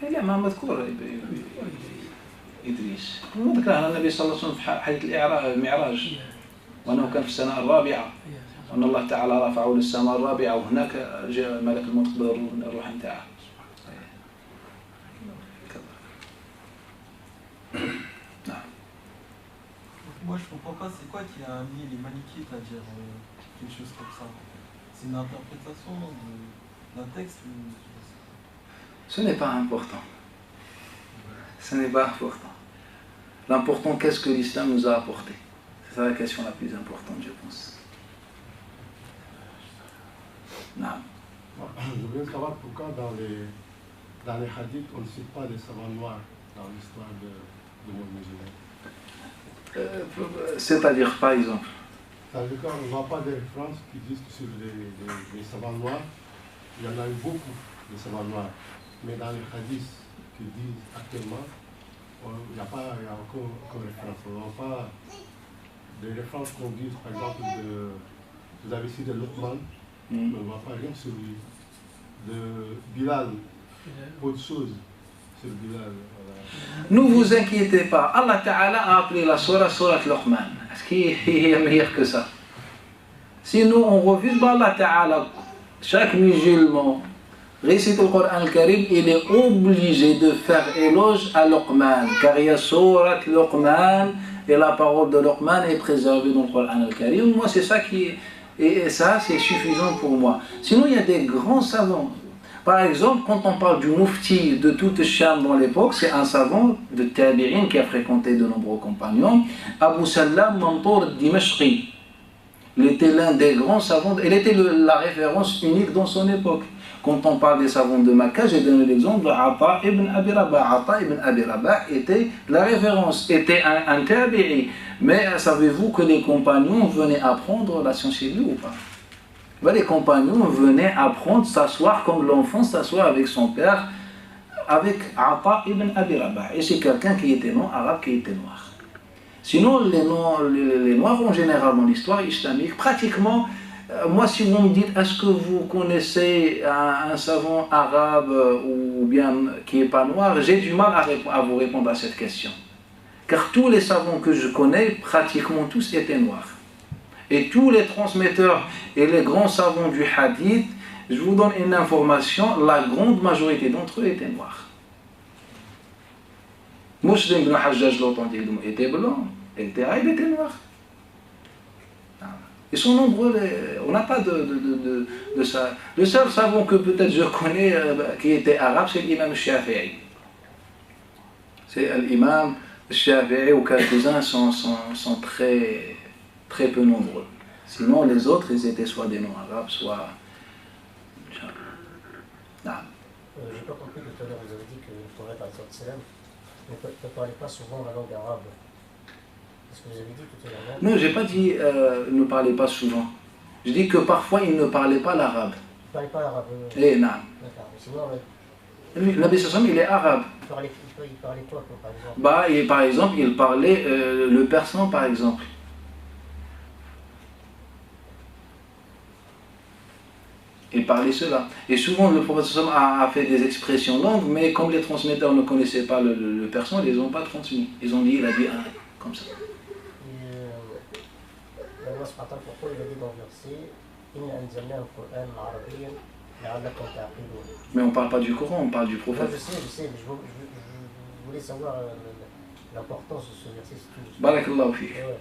إدريس. لا ما مذكور إدريس. ذكرها النبي صلى الله عليه وسلم في حديث المعراج. وأنه كان في السنة الرابعة. وأن الله تعالى رفعه للسماء الرابعة وهناك جاء ملك الموت قبل الروح نتاعه. Moi je comprends pas, c'est quoi qui a amené les manichéites à dire quelque chose comme ça? C'est une interprétation d'un texte ou... Ce n'est pas important. Ce n'est pas important. L'important, qu'est-ce que l'islam nous a apporté? C'est ça la question la plus importante, je pense. Non. Je voulais savoir pourquoi dans les hadiths, on ne cite pas les savants noirs dans l'histoire du monde musulman. C'est-à-dire, par exemple, C'est-à-dire qu'on ne voit pas des références qui disent que sur les savants noirs, il y en a eu beaucoup de savants noirs. Mais dans les hadiths qui disent actuellement, il n'y a aucune référence. On ne voit pas des références qu'on dise, par exemple, vous avez cité Luqman, mais on ne voit pas rien sur lui. De Bilal, autre chose sur Bilal. Ne vous inquiétez pas, Allah Ta'ala a appelé la sourate Luqman. Est-ce qu'il est meilleur que ça? Sinon on refuse, Allah Ta'ala, chaque musulman récite le Coran al-Karim, il est obligé de faire éloge à Luqman, car il y a sourate Luqman et la parole de Luqman est préservée dans le Coran al-Karim. Moi c'est ça et ça c'est suffisant pour moi. Sinon il y a des grands savants. Par exemple, quand on parle du mufti de toute Cham dans l'époque, c'est un savant de Tabi'in qui a fréquenté de nombreux compagnons, Abu Sallam Mantour Dimashqi. Il était l'un des grands savants, il était la référence unique dans son époque. Quand on parle des savants de Makkah, j'ai donné l'exemple de Ata ibn Abi Rabah. Ata ibn Abi Rabah était la référence, était un Tabi'i. Mais savez-vous que les compagnons venaient apprendre la science chez lui ou pas? Les compagnons venaient apprendre, s'asseoir comme l'enfant s'assoit avec son père, avec Ata ibn Abi Rabah. Et c'est quelqu'un qui était non-arabe, qui était noir. Sinon, les noirs en général dans l'histoire islamique, pratiquement, moi si vous me dites, est-ce que vous connaissez un savant arabe ou bien qui n'est pas noir, j'ai du mal à vous répondre à cette question. Car tous les savants que je connais, pratiquement tous étaient noirs. Et tous les transmetteurs et les grands savants du hadith, je vous donne une information, la grande majorité d'entre eux étaient noirs. Muslim ibn Hajjaj l'authentique était blanc, El Taïb était noir. Ils sont nombreux, on n'a pas de ça. Le seul savant que peut-être je connais qui était arabe, c'est l'imam Shafi'i. C'est l'imam Shafi'i ou quelques-uns sont très peu nombreux. Sinon, les autres, ils étaient soit des non-arabes, soit... Je peux le prophète ne parlait pas souvent la langue arabe. Est-ce que vous avez dit tout à l'heure? Non, j'ai pas dit ne parlez pas souvent. Je dis que parfois il ne parlait pas l'arabe. Il ne parlait pas l'arabe. Eh non. D'accord. Sinon, Nabi Sassam, il est arabe. il parlait quoi, par exemple? Bah, et par exemple, il parlait le persan, par exemple. Il parlait cela. Et souvent, le prophète Sassam a fait des expressions longues, mais comme les transmetteurs ne connaissaient pas le persan, ils ne les ont pas transmis. Ils ont dit, il a dit comme ça. Allah subhanahu wa ta'ala, pourquoi il a dit dans le verset Inna anzalnahu Qur'an arabiyyan la'allakum ta'qilun. Mais on ne parle pas du Coran, on parle du prophète. Non, je sais, mais je voulais savoir l'importance de ce verset. Barakallahu fik. Ouais.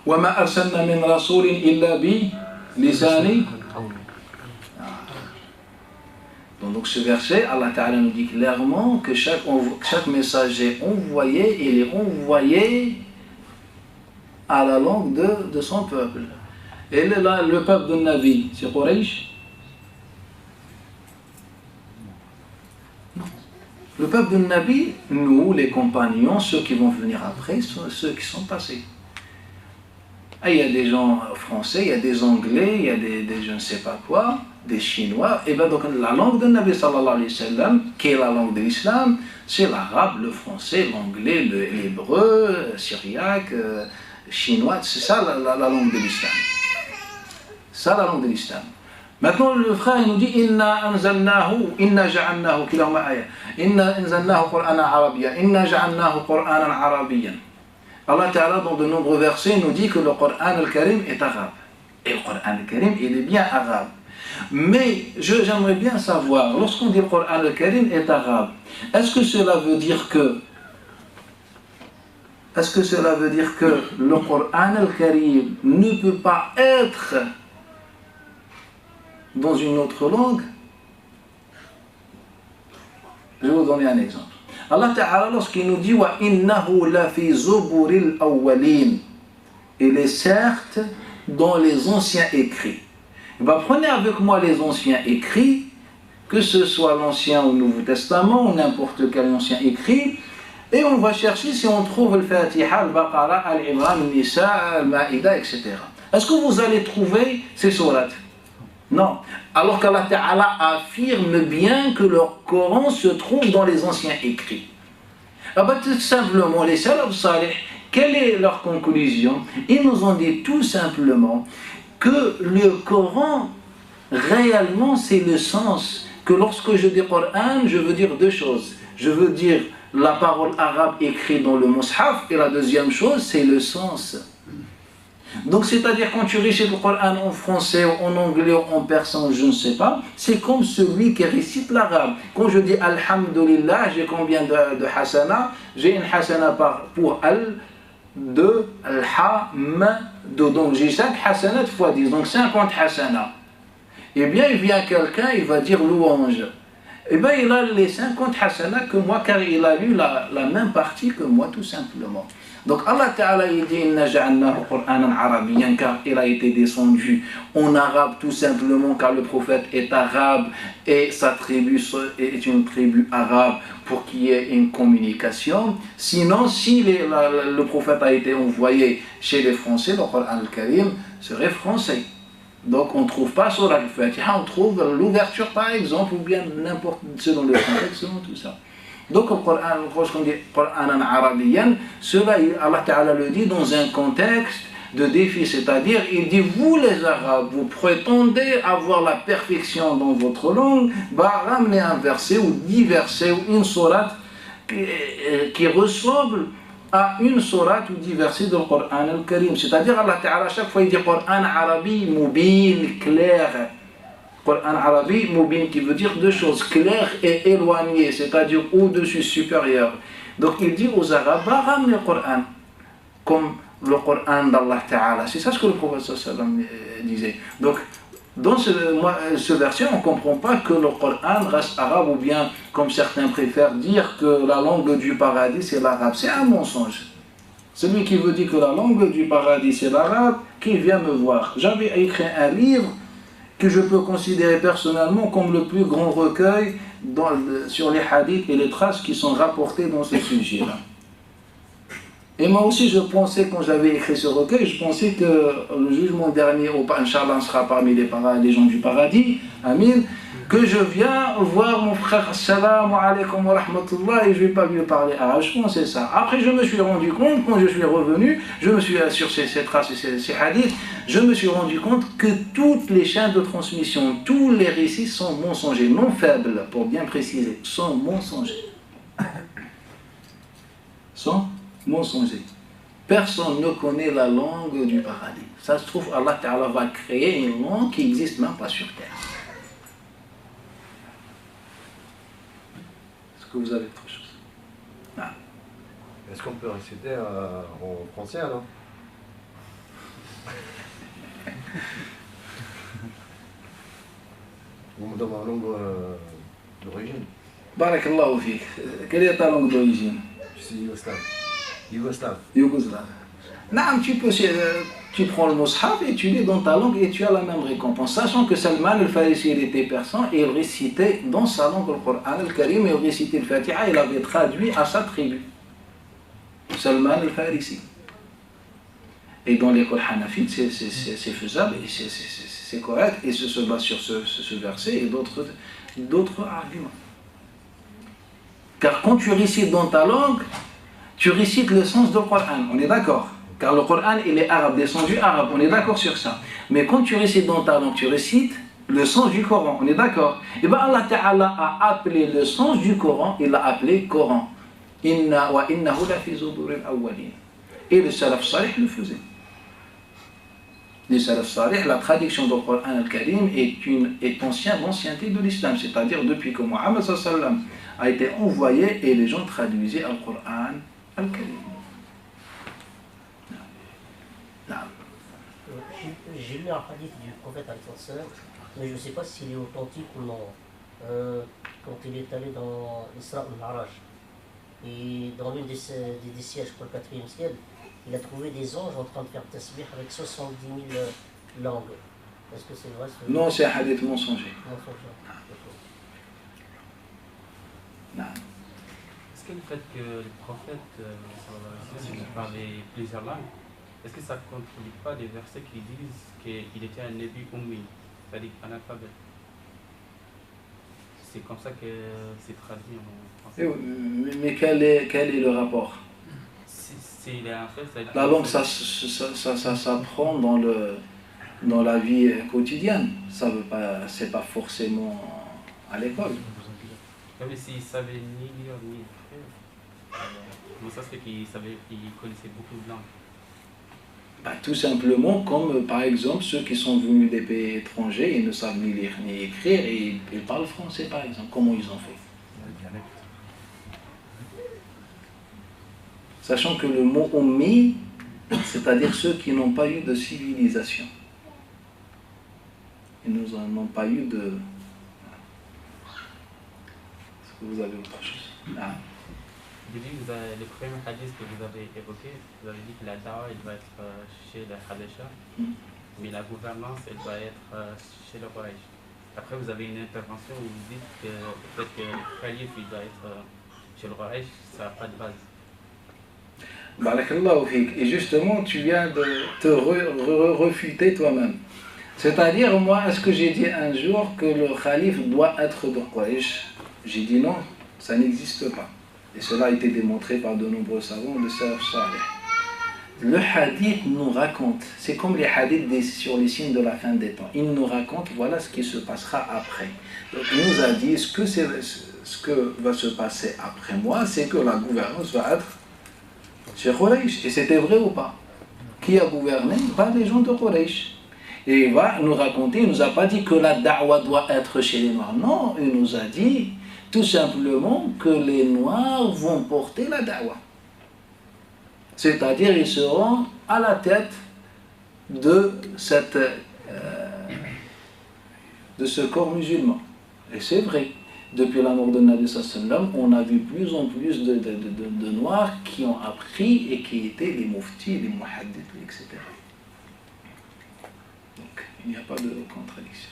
وَمَا أَرْسَلْنَا مِنْ رَسُولٍ إِلَّا بِلِسَانِ. Donc ce verset, Allah Ta'ala nous dit clairement que chaque messager envoyé, il est envoyé à la langue de son peuple. Et le peuple de Nabi, c'est Quraysh? Non. Le peuple de Nabi, nous, les compagnons, ceux qui vont venir après, sont ceux qui sont passés. Il y a des gens français, il y a des anglais, il y a des je ne sais pas quoi, des chinois. Et bien donc la langue de Nabi sallallahu alayhi wa sallam, qui est la langue de l'islam, c'est l'arabe, le français, l'anglais, l'hébreu, syriaque, chinois, c'est ça la langue de l'islam. Ça la langue de l'islam. Maintenant le frère il nous dit Inna anzalnahu, inna ja'alnahu, kilahuma aya. Inna anzalnahu Qur'anan arabiyyan, inna ja'alnahu Qur'anan arabiyyan. Allah Ta'ala dans de nombreux versets nous dit que le Coran al-Karim est arabe. Et le Coran al-Karim il est bien arabe. Mais j'aimerais bien savoir, lorsqu'on dit le Coran al-Karim est arabe, est-ce que cela veut dire que le Coran al-Karim ne peut pas être dans une autre langue? Je vais vous donner un exemple. Allah Ta'ala, lorsqu'il nous dit wa innahu la fi zuburil awwalin, il est certes dans les anciens écrits. Prenez avec moi les anciens écrits, que ce soit l'Ancien ou le Nouveau Testament ou n'importe quel ancien écrit, et on va chercher si on trouve le Fatiha, al-Baqara, al-Imran, al-Nisa, al-Ma'ida, etc. Est-ce que vous allez trouver ces sourates? Non. Alors qu'Allah Ta'ala affirme bien que le Coran se trouve dans les anciens écrits. Tout simplement, les salaf salih, quelle est leur conclusion? Ils nous ont dit tout simplement que le Coran, réellement, c'est le sens. Que lorsque je dis Coran, je veux dire deux choses. Je veux dire la parole arabe écrite dans le Mus'haf, et la deuxième chose, c'est le sens. Donc, c'est-à-dire quand tu récites le Coran en français, en anglais, en persan, je ne sais pas, c'est comme celui qui récite l'arabe. Quand je dis Alhamdulillah, j'ai combien de hasana? J'ai une hasana pour al-2, al-ha-m-2. Donc, j'ai 5 hasanat fois 10, donc 50 hasana. Eh bien, il vient quelqu'un, il va dire louange. Eh bien, il a les 50 hasana que moi, car il a lu la même partie que moi, tout simplement. Donc Allah Ta'ala il dit Inna ja'alnahu Qur'anan arabiyyan, car il a été descendu en arabe tout simplement car le prophète est arabe et sa tribu est une tribu arabe pour qu'il y ait une communication. Sinon, si le prophète a été envoyé chez les Français, le Coran al-Karim serait français. Donc on ne trouve pas sur la Fatiha, on trouve l'ouverture par exemple, ou bien n'importe selon le contexte, selon tout ça. Donc le Coran, lorsqu'on dit Qur'anan arabiyyan, cela Allah Ta'ala le dit dans un contexte de défi, c'est-à-dire il dit vous les Arabes, vous prétendez avoir la perfection dans votre langue, ramenez un verset ou 10 versets ou une sourate qui ressemble à une sourate ou 10 versets du Coran al-Karim. C'est-à-dire Allah Ta'ala à chaque fois il dit Qur'an arabi mubin, clair. Coran arabi, mubin, qui veut dire deux choses, clair et éloigné, c'est-à-dire au-dessus, supérieur. Donc il dit aux Arabes, ramenez le Coran, comme le Coran d'Allah Ta'ala. C'est ça ce que le prophète sallallahu alayhi wa sallam disait. Donc, dans ce verset, on ne comprend pas que le Coran reste arabe, ou bien, comme certains préfèrent dire, que la langue du paradis c'est l'arabe. C'est un mensonge. Celui qui veut dire que la langue du paradis c'est l'arabe, qu'il vient me voir. J'avais écrit un livre que je peux considérer personnellement comme le plus grand recueil sur les hadiths et les traces qui sont rapportées dans ce sujet-là. Et moi aussi, je pensais, quand j'avais écrit ce recueil, je pensais que le jugement dernier, Inch'Allah, sera parmi les gens du paradis, Amin, que je viens voir mon frère, Assalamu alaikum wa rahmatullah, et je ne vais pas lui parler arabe. Je pensais ça. Après, je me suis rendu compte, quand je suis revenu, je me suis sur ces traces et ces hadiths, je me suis rendu compte que toutes les chaînes de transmission, tous les récits sont mensongers, non faibles, pour bien préciser, sont mensongers. Sont mensongers. Personne ne connaît la langue du paradis. Ça se trouve, Allah Ta'ala va créer une langue qui n'existe même pas sur terre. Est-ce que vous avez autre chose? Ah. Est-ce qu'on peut réciter en français alors? Ou dans ma langue d'origine? Barakallahu fik. Quelle est ta langue d'origine? Je suis yougoslave. Yougoslave. Yougoslave. Non, tu prends le mushaf et tu lis dans ta langue et tu as la même récompense. Sachant que Salman al-Farisi était persan et il récitait dans sa langue le Coran al-Karim, il récitait le Fatiha, il avait traduit à sa tribu. Salman al-Farisi. Et dans l'école Hanafite, c'est faisable et c'est correct et se base sur ce verset et d'autres arguments. Car quand tu récites dans ta langue, tu récites le sens du Coran, on est d'accord? Car le Coran, il est arabe, descendu arabe, on est d'accord sur ça. Mais quand tu récites dans ta langue, tu récites le sens du Coran, on est d'accord? Et bien Allah Ta'ala a appelé le sens du Coran, il l'a appelé Coran. Inna wa innahu la fi zuburil awwalin. Et le salaf salih le faisait. Le salaf salih, la traduction du Coran al-Karim est l'ancienneté de l'islam, c'est-à-dire depuis que Muhammad sallallahu alayhi wa sallam a été envoyé et les gens traduisaient le Coran al-Karim. J'ai lu un hadith du prophète al-Sallam, mais je ne sais pas s'il est authentique ou non. Quand il est allé dans l'Isra al-Maraj, et dans l'une des sièges pour le 4e ciel, il a trouvé des anges en train de faire tasbih avec 70 000 langues. Est-ce que c'est vrai? Non, c'est un hadith mensonger. Non. Est-ce que le fait que le prophète parlait plusieurs langues, est-ce que ça ne contredit pas les versets qui disent qu'il était un Nabi Ummi, c'est-à-dire analphabète? C'est comme ça que c'est traduit en français. Mais quel est le rapport? La langue, ça s'apprend dans la vie quotidienne. Ça veut pas, c'est pas forcément à l'école. Mais s'il savait ni lire ni écrire, comment ça se fait qu'il connaissait beaucoup de langues? Bah, tout simplement comme par exemple ceux qui sont venus des pays étrangers, ils ne savent ni lire ni écrire et ils parlent français par exemple. Comment ils ont fait? Sachant que le mot ummi, c'est-à-dire ceux qui n'ont pas eu de civilisation. Ils n'ont pas eu de... Est-ce que vous avez autre chose? Ah. Au début, le premier hadith que vous avez évoqué, vous avez dit que la dawa, elle va être chez le Hadesha, mais la gouvernance, elle va être chez le Quraysh. Après, vous avez une intervention où vous dites que peut-être que le calife, il doit être chez le Quraysh, ça n'a pas de base. Barakallahu fik. Et justement, tu viens de te refuter toi-même. C'est-à-dire, moi, est-ce que j'ai dit un jour que le calife doit être de Quraysh? J'ai dit non, ça n'existe pas. Et cela a été démontré par de nombreux savants de Salaf Salih. Le hadith nous raconte, c'est comme les hadiths sur les signes de la fin des temps. Il nous raconte, voilà ce qui se passera après. Donc il nous a dit, ce que va se passer après moi, c'est que la gouvernance va être chez Quraysh. Et c'était vrai ou pas? Qui a gouverné? Les gens de Quraysh. Et il va nous raconter, il ne nous a pas dit que la da'wa doit être chez les Noirs. Non, il nous a dit tout simplement que les Noirs vont porter la da'wa. C'est-à-dire ils seront à la tête de ce corps musulman. Et c'est vrai. Depuis la mort de Nabi sallam, on a vu plus en plus de Noirs qui ont appris et qui étaient les muftis, les muhaddiths, etc. Donc, il n'y a pas de contradiction.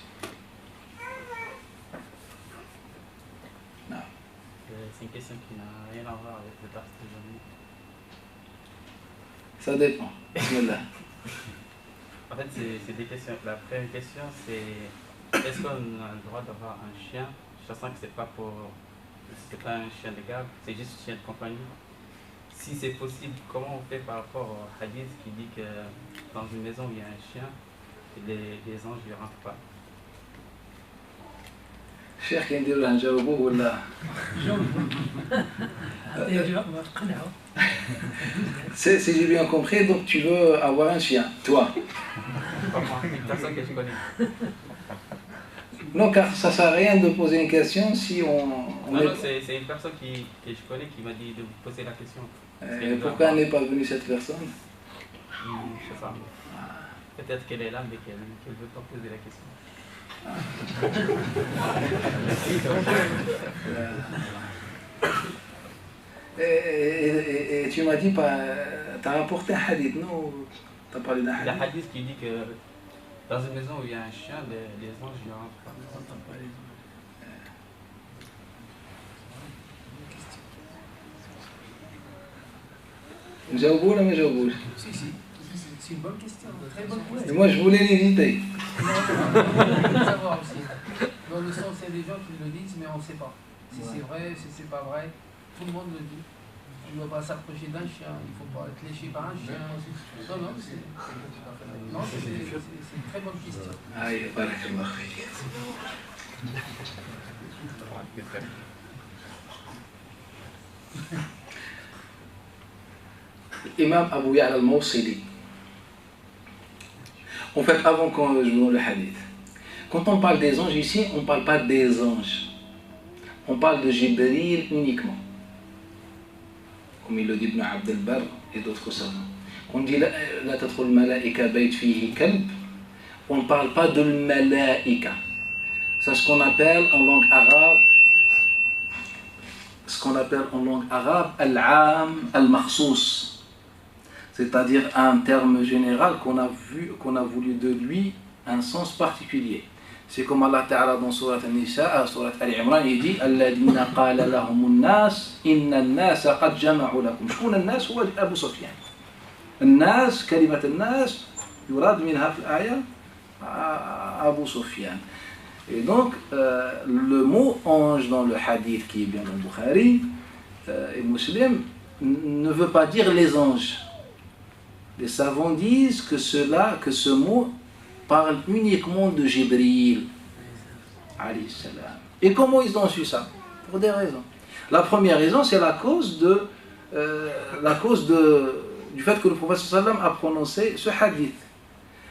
c'est une question qui n'a rien à voir avec le dars d'aujourd'hui. Ça dépend. Bismillah. En fait, c'est des questions. La première question, c'est est-ce qu'on a le droit d'avoir un chien, sachant que c'est pas un chien de garde, c'est juste un chien de compagnie. Si c'est possible, comment on fait par rapport au hadith qui dit que dans une maison où il y a un chien, les anges ne rentrent pas? Cher qui dit un jawabou ou là. Si j'ai bien compris, donc tu veux avoir un chien, toi. Une personne que je connais. Non, car ça ne sert à rien de poser une question si on non, c'est une personne que je connais qui m'a dit de vous poser la question. Pourquoi n'est pas venue cette personne? Je sais pas. Peut-être qu'elle est là, mais qu'elle ne veut pas poser la question. Et tu m'as dit, tu as rapporté un hadith, non? Tu as parlé d'un hadith. Le hadith qui dit que dans une maison où il y a un chien, les anges ne rentrent pas. Jaoubou ou mais Jaoubou? Si, c'est une bonne question, très bonne question. Et moi je voulais l'éviter. On veut savoir aussi. Dans le sens, il y a des gens qui le disent, mais on ne sait pas. Si c'est vrai, si c'est pas vrai, tout le monde le dit. Tu ne dois pas s'approcher d'un chien, il ne faut pas être léché par un chien. Non, c'est une très bonne question. Aïe, barakallah. Imam Abu Ya'la al-Mawsili. En fait, avant que je vous donne le hadith, quand on parle des anges ici, on ne parle pas des anges. On parle de Jibril uniquement. Comme il le dit Ibn Abd al-Barr et d'autres savants. On dit la tadkhul malaika bayt fihi kalb. On ne parle pas de malaika. C'est ce qu'on appelle en langue arabe, al-am al-makhsous. C'est-à-dire un terme général qu'on a voulu de lui un sens particulier. C'est comme Allah Ta'ala dans Surat An-Nisa, Surat Al-Imran, il dit Alladhina qala lahum an-nas inna an-nasa qad jama'u lakum. Shkoun an-nas huwa Abu Sufyan. An-nas, kalimat an-nas, yurad minha fi al-aya Abu Sufyan. Et donc, le mot ange dans le hadith qui est bien dans le Bukhari et Muslim ne veut pas dire les anges. Les savants disent que ce mot parle uniquement de Jibril. Et comment ils ont su ça? Pour des raisons. La première raison, c'est la cause du fait que le prophète sallam a prononcé ce hadith.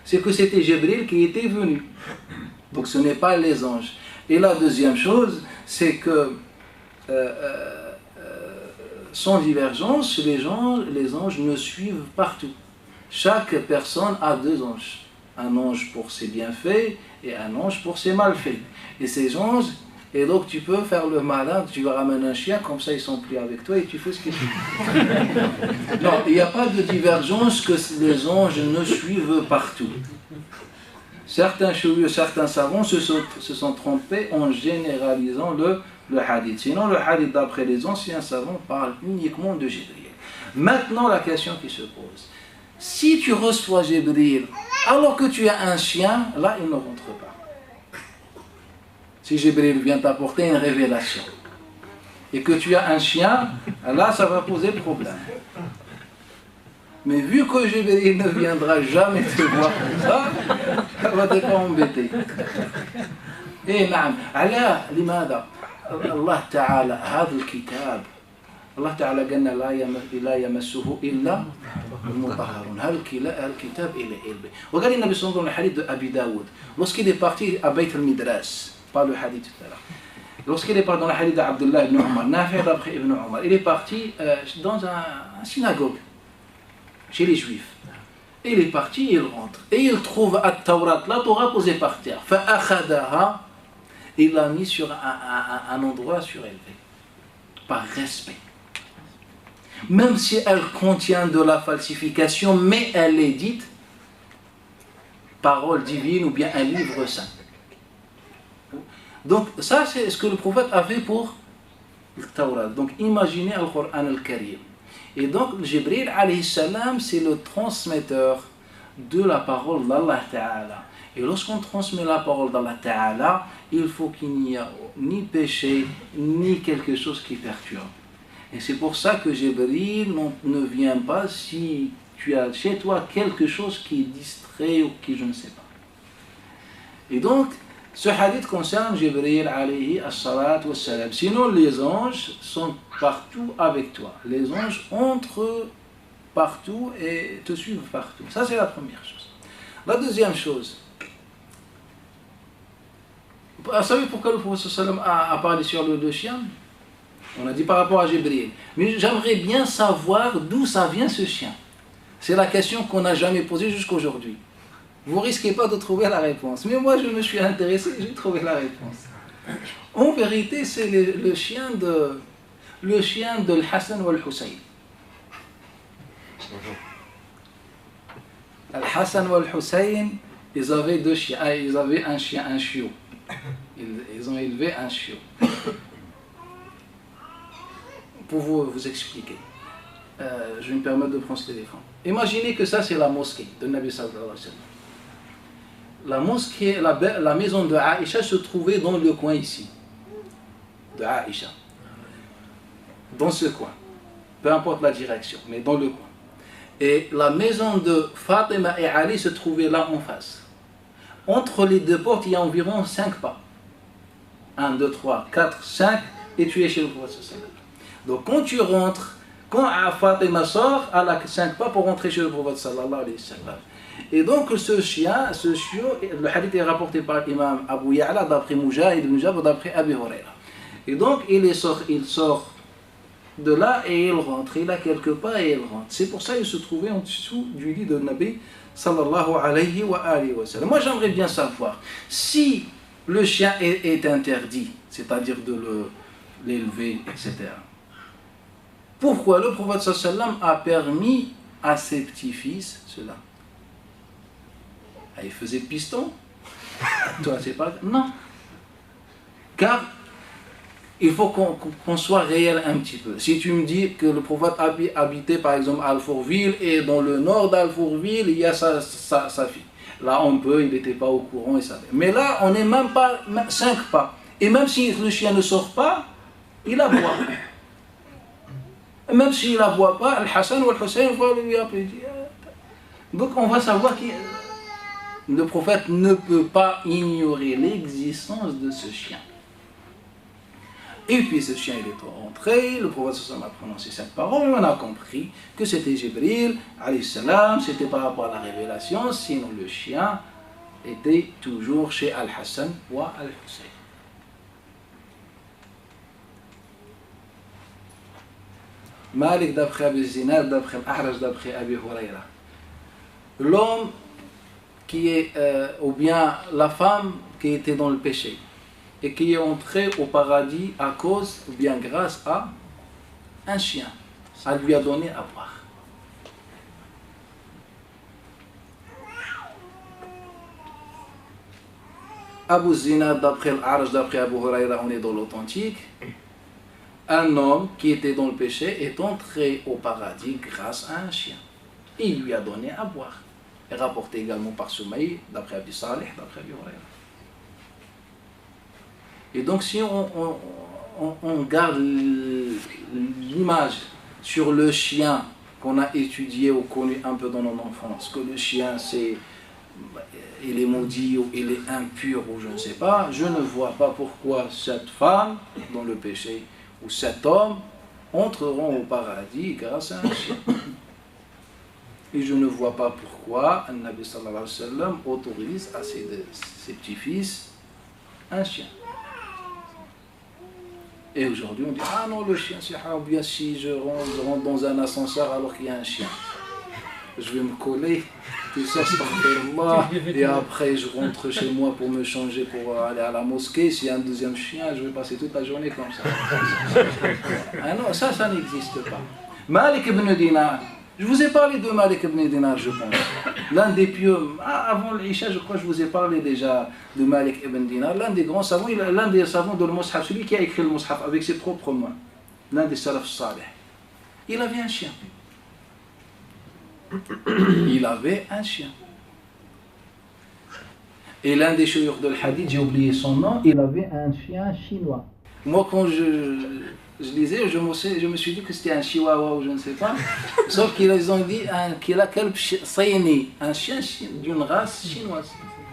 C'est que c'était Jibril qui était venu. Donc ce n'est pas les anges. Et la deuxième chose, c'est que sans divergence, les anges ne suivent partout. Chaque personne a deux anges. Un ange pour ses bienfaits et un ange pour ses malfaits. Et ces anges, et donc tu peux faire le malin, tu vas ramener un chien, comme ça ils sont pris avec toi et tu fais ce que tu veux. Non, il n'y a pas de divergence que les anges ne suivent partout. Certains savants se sont trompés en généralisant le hadith. Sinon, le hadith d'après les anciens savants parle uniquement de Jibril. Maintenant, la question qui se pose. Si tu reçois Jibril alors que tu as un chien, là il ne rentre pas. Si Jibril vient t'apporter une révélation et que tu as un chien, là ça va poser problème. Mais vu que Jibril ne viendra jamais te voir comme ça va t'être embêté. Et نعم على لماذا الله تعالى هذا الكتاب الله تعالى قالنا لا يمسه إلا المطهرون. هذا الكتاب إلى إلبي. وقال النبي صلى الله عليه وسلم الحديث de Abi Daoud. Lorsqu'il est parti à Beit al-Midras, pas le hadith tout à l'heure. Lorsqu'il est parti dans le hadith d'Abdullah ibn Omar, Nafi' d'après ibn Omar, il est parti dans un synagogue chez les Juifs. Et il est parti, il rentre. Et il trouve At-Tawrat, la Torah posée par terre. فأخذها, il l'a mis sur un endroit surélevé. Par respect. Même si elle contient de la falsification, mais elle est dite parole divine ou bien un livre saint. Donc ça c'est ce que le prophète a fait pour Tawrat. Donc imaginez le Coran al-Karim. Et donc Jibril alayhi salam, c'est le transmetteur de la parole d'Allah Ta'ala. Et lorsqu'on transmet la parole d'Allah Ta'ala, il faut qu'il n'y ait ni péché, ni quelque chose qui perturbe. Et c'est pour ça que Jibril ne vient pas si tu as chez toi quelque chose qui distrait ou qui je ne sais pas. Et donc, ce hadith concerne Jibril alayhi as-salat wa salam. Sinon, les anges sont partout avec toi. Les anges entrent partout et te suivent partout. Ça, c'est la première chose. La deuxième chose, vous savez pourquoi le prophète sallam a parlé sur le chien? On a dit par rapport à Jibril. Mais j'aimerais bien savoir d'où ça vient ce chien. C'est la question qu'on n'a jamais posée jusqu'à aujourd'hui. Vous risquez pas de trouver la réponse. Mais moi, je me suis intéressé et j'ai trouvé la réponse. En vérité, c'est le chien de Al-Hassan ou Al-Hussein. Al-Hassan ou Al-Hussein, ils avaient deux chiens. Ils avaient un chien, un chiot. Ils ont élevé un chiot. Pour vous expliquer, je vais me permettre de prendre ce téléphone. Imaginez que ça, c'est la mosquée de Nabi sallallahu alayhi wa sallam. La mosquée, la maison de Aïcha se trouvait dans le coin ici. De Aïcha. Dans ce coin. Peu importe la direction, mais dans le coin. Et la maison de Fatima et Ali se trouvait là en face. Entre les deux portes, il y a environ 5 pas. 1, 2, 3, 4, 5, et tu es chez le prophète sallallahu alayhi wa sallam. Donc quand tu rentres, quand Fatima sort, elle a 5 pas pour rentrer chez le prophète sallallahu alayhi wa sallam. Et donc ce chiot, le hadith est rapporté par l'imam Abu Ya'la d'après Mujahid ibn Jabr d'après Abi Huraira. Et donc il sort de là et il rentre. Il a quelques pas et il rentre. C'est pour ça qu'il se trouvait en dessous du lit de Nabi sallallahu alayhi wa sallam. Moi j'aimerais bien savoir si le chien est interdit, c'est-à-dire de l'élever, etc. Pourquoi le prophète sallallahu alayhi wa sallam a permis à ses petits-fils cela? Il faisait piston. Toi, c'est pas... Non. Car il faut qu'on soit réel un petit peu. Si tu me dis que le prophète habitait par exemple à Alfourville et dans le nord d'Alfourville, il y a sa fille. Là, il n'était pas au courant et ça. Mais là, on n'est même pas 5 pas. Et même si le chien ne sort pas, il aboie. Même s'il aboie pas, Al-Hassan ou Al-Hussein va lui appeler. Donc on va savoir que le prophète ne peut pas ignorer l'existence de ce chien. Et puis ce chien il est rentré, le prophète sallallahu alayhi wa sallam a prononcé cette parole, et on a compris que c'était Jibril alayhi salam, c'était par rapport à la révélation, sinon le chien était toujours chez Al-Hassan ou Al-Hussein. Malik d'après Abi Zinad, d'après Al-A'raj, d'après Abi Huraira. L'homme qui est, ou bien la femme qui était dans le péché et qui est entrée au paradis à cause ou bien grâce à un chien. Elle lui a donné à boire. Abu Zinad d'après Al-A'raj, d'après Abu Huraira, on est dans l'authentique. Un homme qui était dans le péché est entré au paradis grâce à un chien. Il lui a donné à boire. Et rapporté également par Soumaï, d'après Abi Salih, d'après Abi Huraira. Et donc si on garde l'image sur le chien qu'on a étudié ou connu un peu dans notre enfance, que le chien il est maudit ou il est impur ou je ne sais pas, je ne vois pas pourquoi cette femme dans le péché ou cet homme entreront au paradis grâce à un chien. Et je ne vois pas pourquoi le Nabi sallallahu alayhi wa sallam autorise à ses petits-fils un chien. Et aujourd'hui on dit ah non le chien c'est haram, bien si je rentre dans un ascenseur alors qu'il y a un chien. Je vais me coller, tout ça astaghfirullah, et après je rentre chez moi pour me changer pour aller à la mosquée. S'il y a un deuxième chien, je vais passer toute la journée comme ça. Ah non, ça n'existe pas. Malik ibn Dinar. Je vous ai parlé de Malik ibn Dinar, je pense. L'un des pieux, avant l'Isha, je crois que je vous ai parlé déjà de Malik ibn Dinar, l'un des grands savants, l'un des savants de le Mus'haf, celui qui a écrit le Mus'haf avec ses propres mains. l'un des salaf salih, il avait un chien. Il avait un chien. Et l'un des chouyours de l'hadith, j'ai oublié son nom, il avait un chien chinois. Moi, quand je lisais, je me suis dit que c'était un chihuahua ou je ne sais pas. Sauf qu'ils ont dit qu'il a kalb sayni, un chien d'une race chinoise.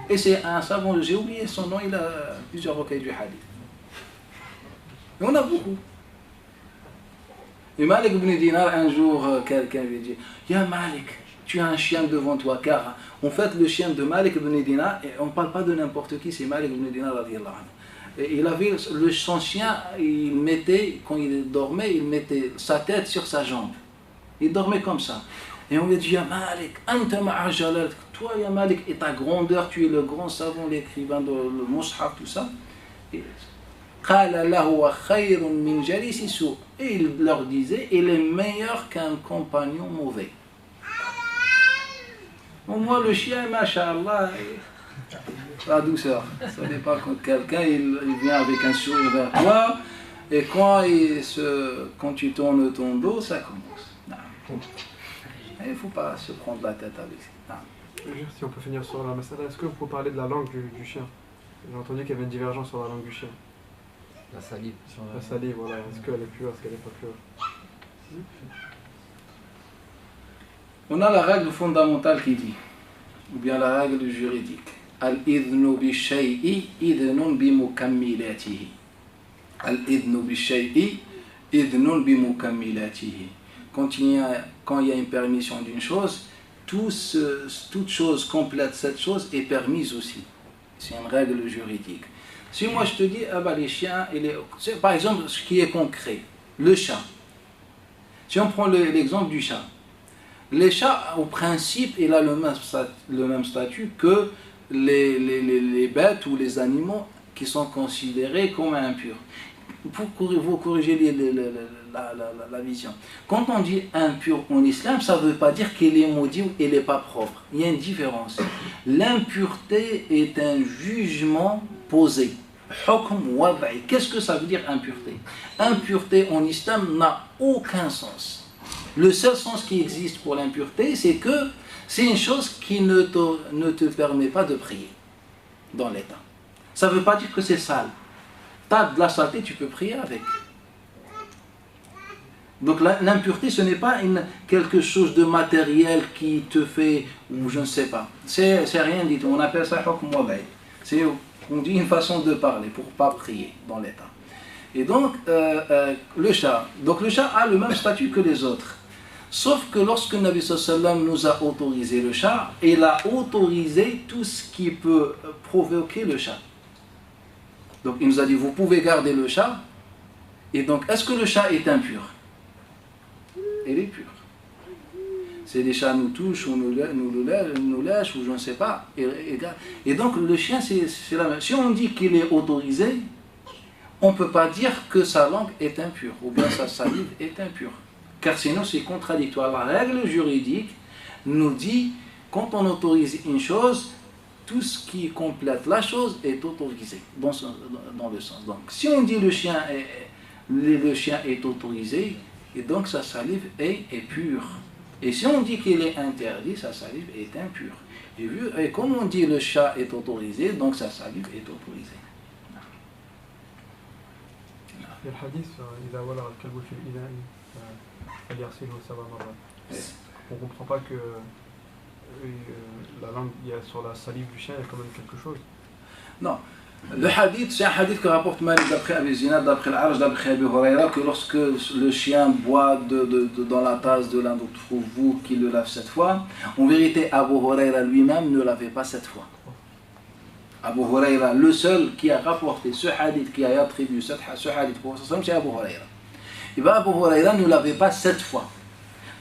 Et c'est un savant, j'ai oublié son nom, il a plusieurs recueils du hadith. Et on a beaucoup. Et Malik ibn Dinar, un jour, quelqu'un lui dit, Ya Malik, tu as un chien devant toi, car en fait le chien de Malik ibn Dinar, on ne parle pas de n'importe qui, c'est Malik ibn Dinar radiyallahu anhu. Et il avait son chien, il mettait, quand il dormait, il mettait sa tête sur sa jambe. Il dormait comme ça. Et on lui dit, Ya Malik, anta ma'a jalal, toi Ya Malik, et ta grandeur, tu es le grand savant, l'écrivain de le Mushaf, tout ça. Et il leur disait, il est meilleur qu'un compagnon mauvais. Au moins le chien, masha'Allah, la douceur. Ça n'est pas quand quelqu'un il vient avec un sourire vers toi, et quand tu tournes ton dos, ça commence. Il ne faut pas se prendre la tête avec ça. Si on peut finir sur la masala, est-ce que vous pouvez parler de la langue du chien? J'ai entendu qu'il y avait une divergence sur la langue du chien. La salive. La salive, voilà. Est-ce qu'elle est pure, est-ce qu'elle n'est pas pure? On a la règle fondamentale qui dit, ou bien la règle juridique, al-idhnu bi-shay'i idhnun bi-mukammilatihi. Al-idhnu bi-shay'i idhnun bi-mukammilatihi. Quand il y a une permission d'une chose, toute chose complète cette chose est permise aussi. C'est une règle juridique. Si moi je te dis, ah bah les chiens, par exemple, ce qui est concret, le chat. Si on prend l'exemple du chat, le chat, au principe, il a le même statut que les bêtes ou les animaux qui sont considérés comme impurs. Vous corrigez la vision. Quand on dit impur en islam, ça ne veut pas dire qu'il est maudit ou qu'il n'est pas propre. Il y a une différence. L'impureté est un jugement posé. Qu'est-ce que ça veut dire impureté? Impureté en islam n'a aucun sens. Le seul sens qui existe pour l'impureté, c'est que c'est une chose qui ne te permet pas de prier dans l'état. Ça ne veut pas dire que c'est sale. Tu as de la saleté, tu peux prier avec. Donc l'impureté, ce n'est pas quelque chose de matériel qui te fait, ou je ne sais pas. C'est rien du tout. On appelle ça hukm wada'i. On dit une façon de parler pour ne pas prier dans l'état. Et donc, le chat a le même statut que les autres. Sauf que lorsque le Nabi sallallahu alayhi wa sallam nous a autorisé le chat, il a autorisé tout ce qui peut provoquer le chat. Donc il nous a dit, vous pouvez garder le chat. Et donc, est-ce que le chat est impur? Il est pur. C'est des chats nous touchent, ou nous lèchent, ou je ne sais pas. Et donc le chien, c'est la même. Si on dit qu'il est autorisé, on ne peut pas dire que sa langue est impure, ou bien sa salive est impure. Car sinon c'est contradictoire. La règle juridique nous dit, quand on autorise une chose, tout ce qui complète la chose est autorisé, dans le sens. Donc si on dit le chien est autorisé, et donc sa salive est pure. Et si on dit qu'il est interdit, sa salive est impure. Et comme on dit le chat est autorisé, donc sa salive est autorisée. Il y a le hadith, on ne comprend pas que la langue, sur la salive du chien, il y a quand même quelque chose. Non. Le hadith, c'est un hadith que rapporte Malik d'après Abi Zinad, d'après Al-Arj, d'après Abi Huraira, que lorsque le chien boit dans la tasse de l'un d'entre vous qui le lave 7 fois, en vérité, Abu Huraira lui-même ne l'avait pas 7 fois. Abu Huraira, le seul qui a rapporté ce hadith, qui a attribué ce hadith pour Rasul, c'est Abu Huraira. Et bien Abu Huraira ne l'avait pas 7 fois.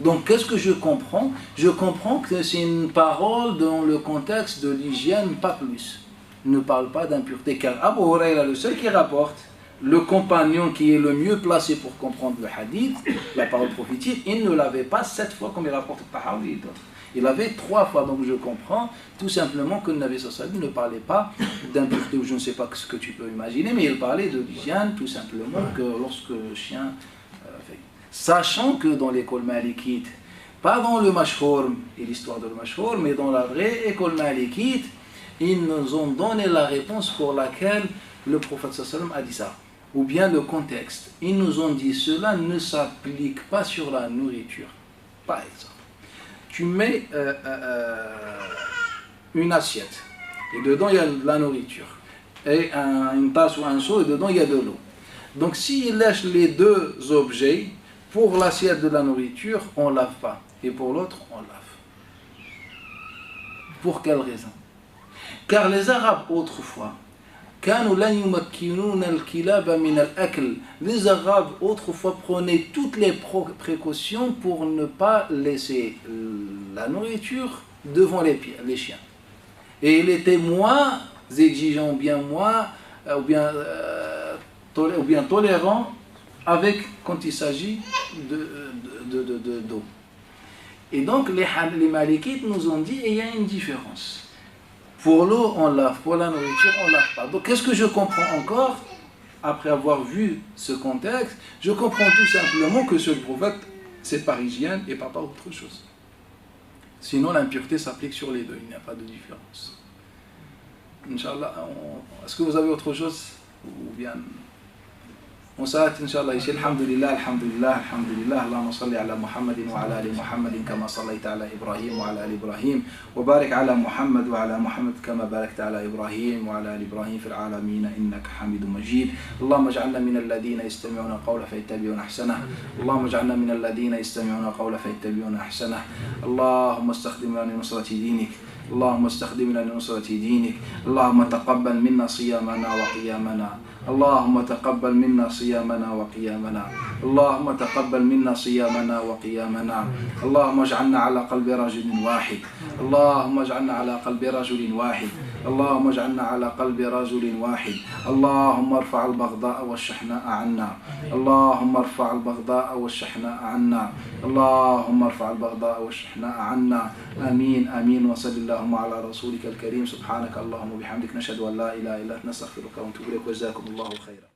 Donc qu'est-ce que je comprends? Je comprends que c'est une parole dans le contexte de l'hygiène, pas plus. Ne parle pas d'impureté, car Abu Huraira, le seul qui rapporte, le compagnon qui est le mieux placé pour comprendre le hadith, la parole prophétique, il ne l'avait pas 7 fois comme il rapporte Tahawi et d'autres. Il l'avait 3 fois, donc je comprends tout simplement que le Nabi sallallahu alayhi wa sallam ne parlait pas d'impureté, ou je ne sais pas ce que tu peux imaginer, mais il parlait de l'hygiène, tout simplement, que lorsque le chien Sachant que dans l'école malikite, pas dans le mashhour et l'histoire de le mashhour, mais dans la vraie école malikite, ils nous ont donné la réponse pour laquelle le prophète sallam a dit ça. Ou bien le contexte. Ils nous ont dit cela ne s'applique pas sur la nourriture. Par exemple, tu mets une assiette et dedans il y a de la nourriture et une tasse ou un seau et dedans il y a de l'eau. Donc s'il lèche les deux objets, pour l'assiette de la nourriture, on ne lave pas. Et pour l'autre, on lave. Pour quelle raison? Car les Arabes autrefois, les Arabes autrefois prenaient toutes les précautions pour ne pas laisser la nourriture devant les chiens. Et il était moins exigeant, ou bien tolérant quand il s'agit d'eau. Et donc les Malikites nous ont dit, il y a une différence. Pour l'eau, on lave, pour la nourriture, on lave pas. Donc qu'est-ce que je comprends encore, après avoir vu ce contexte? Je comprends tout simplement que ce prophète, c'est par hygiène et pas par autre chose. Sinon l'impureté s'applique sur les deux, il n'y a pas de différence. Inch'Allah, est-ce que vous avez autre chose? Ou bien on s'arrête Inch'Allah ici. Alhamdulillah, alhamdulillah, alhamdulillah. Allahumma salli ala Muhammadin wa ala ali Muhammadin kama sallaita ala Ibrahim wa ala ali Ibrahim. Wa barik ala Muhammad wa ala Muhammad kama barakta ala Ibrahim wa ala ali Ibrahim fil alamin innaka Hamidum Majid. Allahumma ij'alna min alladhina yastami'una qawla fayattabi'una ahsanah. Allahumma ij'alna min alladhina yastami'una qawla fayattabi'una ahsanah. Allahumma istakhdimna li nusrati dinik. اللهم استخدمنا لنصرة دينك. اللهم تقبل منا صيامنا وقيامنا. اللهم تقبل منا صيامنا وقيامنا. اللهم تقبل منا صيامنا وقيامنا. اللهم اجعلنا على قلب رجل واحد. اللهم اجعلنا على قلب رجل واحد. اللهم اجعلنا على قلب رجل واحد. اللهم ارفع البغضاء والشحناء عنا. اللهم ارفع البغضاء والشحناء عنا. اللهم ارفع البغضاء والشحناء عنا. آمين آمين. وصل اللهم على رسولك الكريم. سبحانك اللهم وبحمدك نشهد أن لا إله إلا أنت نستغفرك ونتوب إليك. وجزاكم الله خيرا.